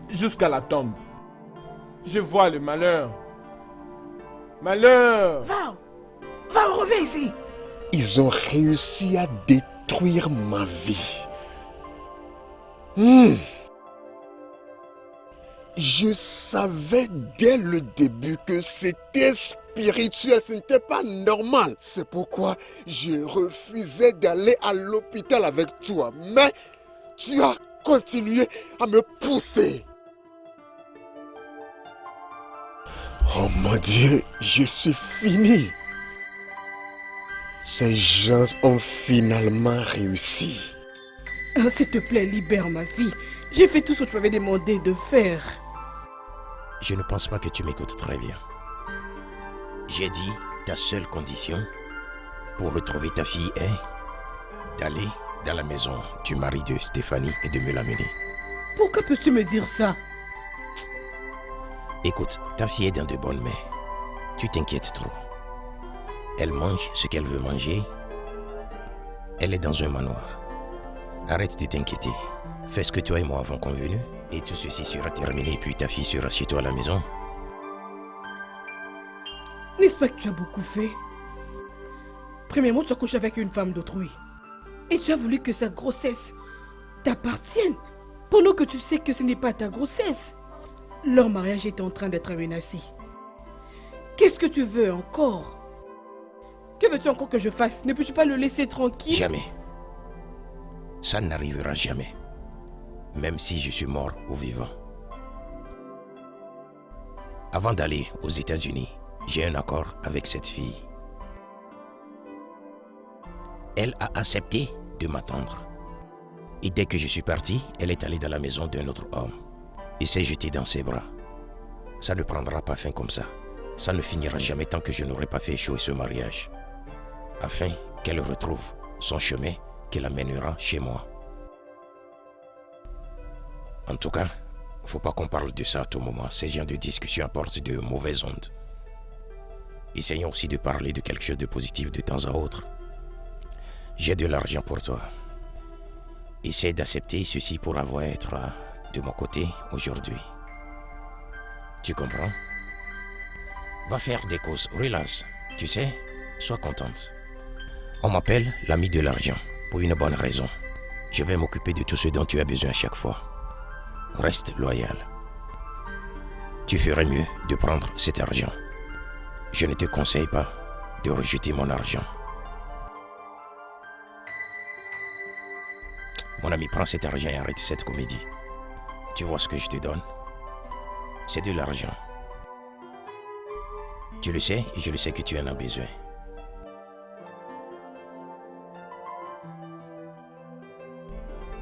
jusqu'à la tombe. Je vois le malheur. Malheur! Va, reviens ici. Ils ont réussi à détruire ma vie. Je savais dès le début que c'était spirituel, ce n'était pas normal. C'est pourquoi je refusais d'aller à l'hôpital avec toi. Mais tu as continué à me pousser. Oh mon Dieu, je suis fini. Ces gens ont finalement réussi. Oh, s'il te plaît, libère ma fille. J'ai fait tout ce que tu m'avais demandé de faire. Je ne pense pas que tu m'écoutes très bien. J'ai dit, ta seule condition pour retrouver ta fille est d'aller dans la maison du mari de Stéphanie et de me l'amener. Pourquoi peux-tu me dire ça? Écoute, ta fille est dans de bonnes mains. Tu t'inquiètes trop. Elle mange ce qu'elle veut manger. Elle est dans un manoir. Arrête de t'inquiéter. Fais ce que toi et moi avons convenu et tout ceci sera terminé puis ta fille sera chez toi à la maison. N'est-ce pas que tu as beaucoup fait? Premièrement, tu as couché avec une femme d'autrui. Et tu as voulu que sa grossesse t'appartienne pendant que tu sais que ce n'est pas ta grossesse. Leur mariage est en train d'être menacé. Qu'est-ce que tu veux encore? Que veux-tu encore que je fasse? Ne peux-tu pas le laisser tranquille? Jamais. Ça n'arrivera jamais. Même si je suis mort ou vivant. Avant d'aller aux États-Unis, j'ai un accord avec cette fille. Elle a accepté de m'attendre. Et dès que je suis parti, elle est allée dans la maison d'un autre homme. Et s'est jetée dans ses bras. Ça ne prendra pas fin comme ça. Ça ne finira jamais tant que je n'aurai pas fait échouer ce mariage. Afin qu'elle retrouve son chemin qui l'amènera chez moi. En tout cas, faut pas qu'on parle de ça à tout moment. Ces genres de discussions apportent de mauvaises ondes. Essayons aussi de parler de quelque chose de positif de temps à autre. J'ai de l'argent pour toi. Essaie d'accepter ceci pour avoir être de mon côté aujourd'hui. Tu comprends? Va faire des courses, relax. Tu sais, sois contente. On m'appelle l'ami de l'argent pour une bonne raison. Je vais m'occuper de tout ce dont tu as besoin à chaque fois. Reste loyal. Tu ferais mieux de prendre cet argent. Je ne te conseille pas de rejeter mon argent. Mon ami, prends cet argent et arrête cette comédie. Tu vois ce que je te donne? C'est de l'argent. Tu le sais et je le sais que tu en as besoin.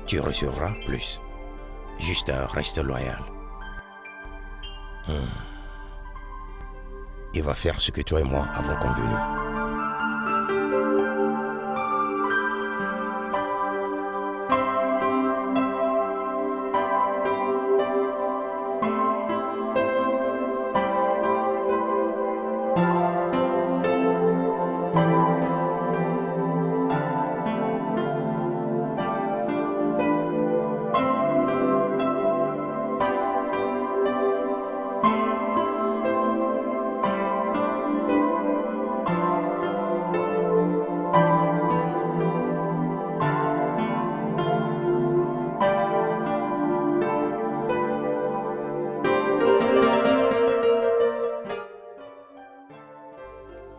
Tu recevras plus. Juste reste loyal. Et va faire ce que toi et moi avons convenu.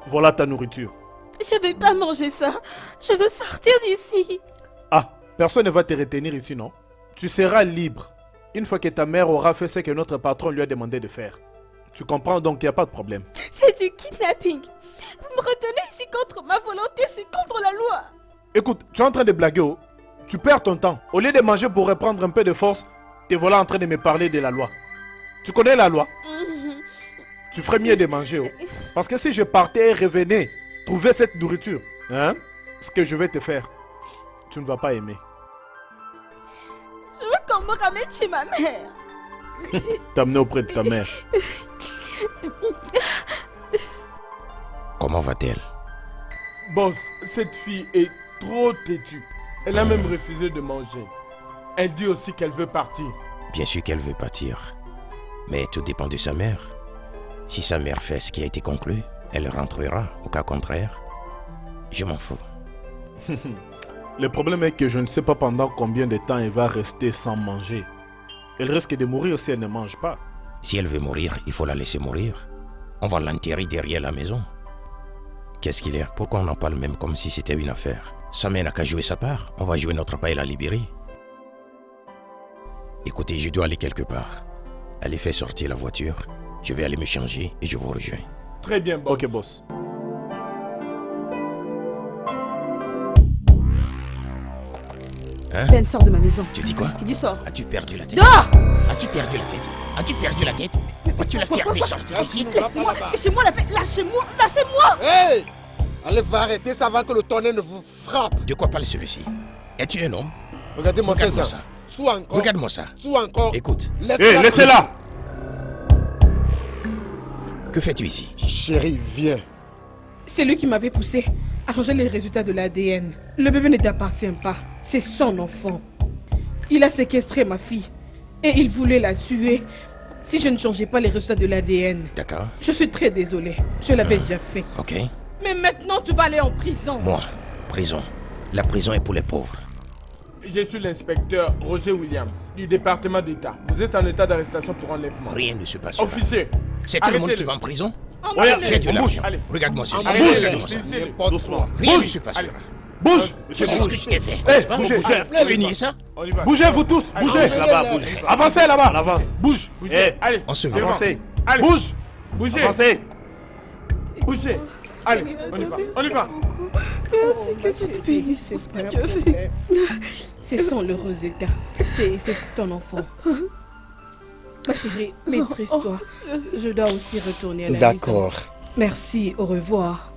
Voilà ta nourriture. Je vais pas manger ça. Je veux sortir d'ici. Ah, personne ne va te retenir ici, non? Tu seras libre une fois que ta mère aura fait ce que notre patron lui a demandé de faire. Tu comprends donc qu'il n'y a pas de problème. C'est du kidnapping. Vous me retenez ici contre ma volonté, c'est contre la loi. Écoute, tu es en train de blaguer, oh. Tu perds ton temps. Au lieu de manger pour reprendre un peu de force, te voilà en train de me parler de la loi. Tu connais la loi? Tu ferais mieux de manger, oh. Parce que si je partais et revenais trouver cette nourriture, hein, ce que je vais te faire, tu ne vas pas aimer. Je veux qu'on me ramène chez ma mère. T'amener auprès de ta mère. Comment va-t-elle? Boss, cette fille est trop têtue. Elle a même refusé de manger. Elle dit aussi qu'elle veut partir. Bien sûr qu'elle veut partir. Mais tout dépend de sa mère. Si sa mère fait ce qui a été conclu, elle rentrera. Au cas contraire, je m'en fous. Le problème est que je ne sais pas pendant combien de temps elle va rester sans manger. Elle risque de mourir si elle ne mange pas. Si elle veut mourir, il faut la laisser mourir. On va l'enterrer derrière la maison. Qu'est-ce qu'il y a? Pourquoi on en parle même comme si c'était une affaire? Sa mère n'a qu'à jouer sa part. On va jouer notre part et la libérer. Écoutez, je dois aller quelque part. Allez faire sortir la voiture. Je vais aller me changer et je vous rejoins. Très bien, boss. Ok, boss. Hein? Ben, sors de ma maison. Tu dis quoi? Tu dis sors. As-tu perdu la tête? Dors! As-tu perdu la tête? As-tu perdu la tête? Vas-tu la fermer, sortir d'ici? Laisse-moi, lâchez-moi la paix. Lâchez-moi, lâchez-moi! Hey! Allez, va arrêter ça avant que le tonnerre ne vous frappe. De quoi parle celui-ci? Es-tu un homme? Regardez-moi Regarde-moi ça. ça. Soit encore. Regarde-moi ça. Soit encore. Écoute. Laissez-la! Que fais-tu ici? Chérie, viens. C'est lui qui m'avait poussé à changer les résultats de l'ADN. Le bébé ne t'appartient pas. C'est son enfant. Il a séquestré ma fille. Et il voulait la tuer si je ne changeais pas les résultats de l'ADN. D'accord. Je suis très désolée. Je l'avais déjà fait. Ok. Mais maintenant, tu vas aller en prison. Moi, prison. La prison est pour les pauvres. Je suis l'inspecteur Roger Williams du département d'État. Vous êtes en état d'arrestation pour enlèvement. Rien ne se passe là. Officier, C'est tout le monde qui arrêtez-le. va en prison? Emmenez-le. J'ai de l'argent. Allez. Regarde-moi ça. Allez, Regarde-moi ça. laissez-le. Doucement. Rien ne se passe Allez. là. Bouge! Tu Monsieur, sais ce que bouge. je t'ai fait? Eh, n'est-ce pas? bougez. Tu veux nier ça? On y va. Bougez, vous tous! Allez, Bougez! là-bas, bougez. Avancez là-bas! On avance. Bouge, bougez. Eh, Allez, on se devant. voit. Avancez! Allez. Bouge! Bougez. Avancez! Bougez. Allez, on y va. On y va. Merci que tu te bénisses pour ce que tu as fait. C'est son le résultat. C'est ton enfant. Ma chérie, maîtrise-toi. Je dois aussi retourner à la maison. D'accord. Merci, au revoir.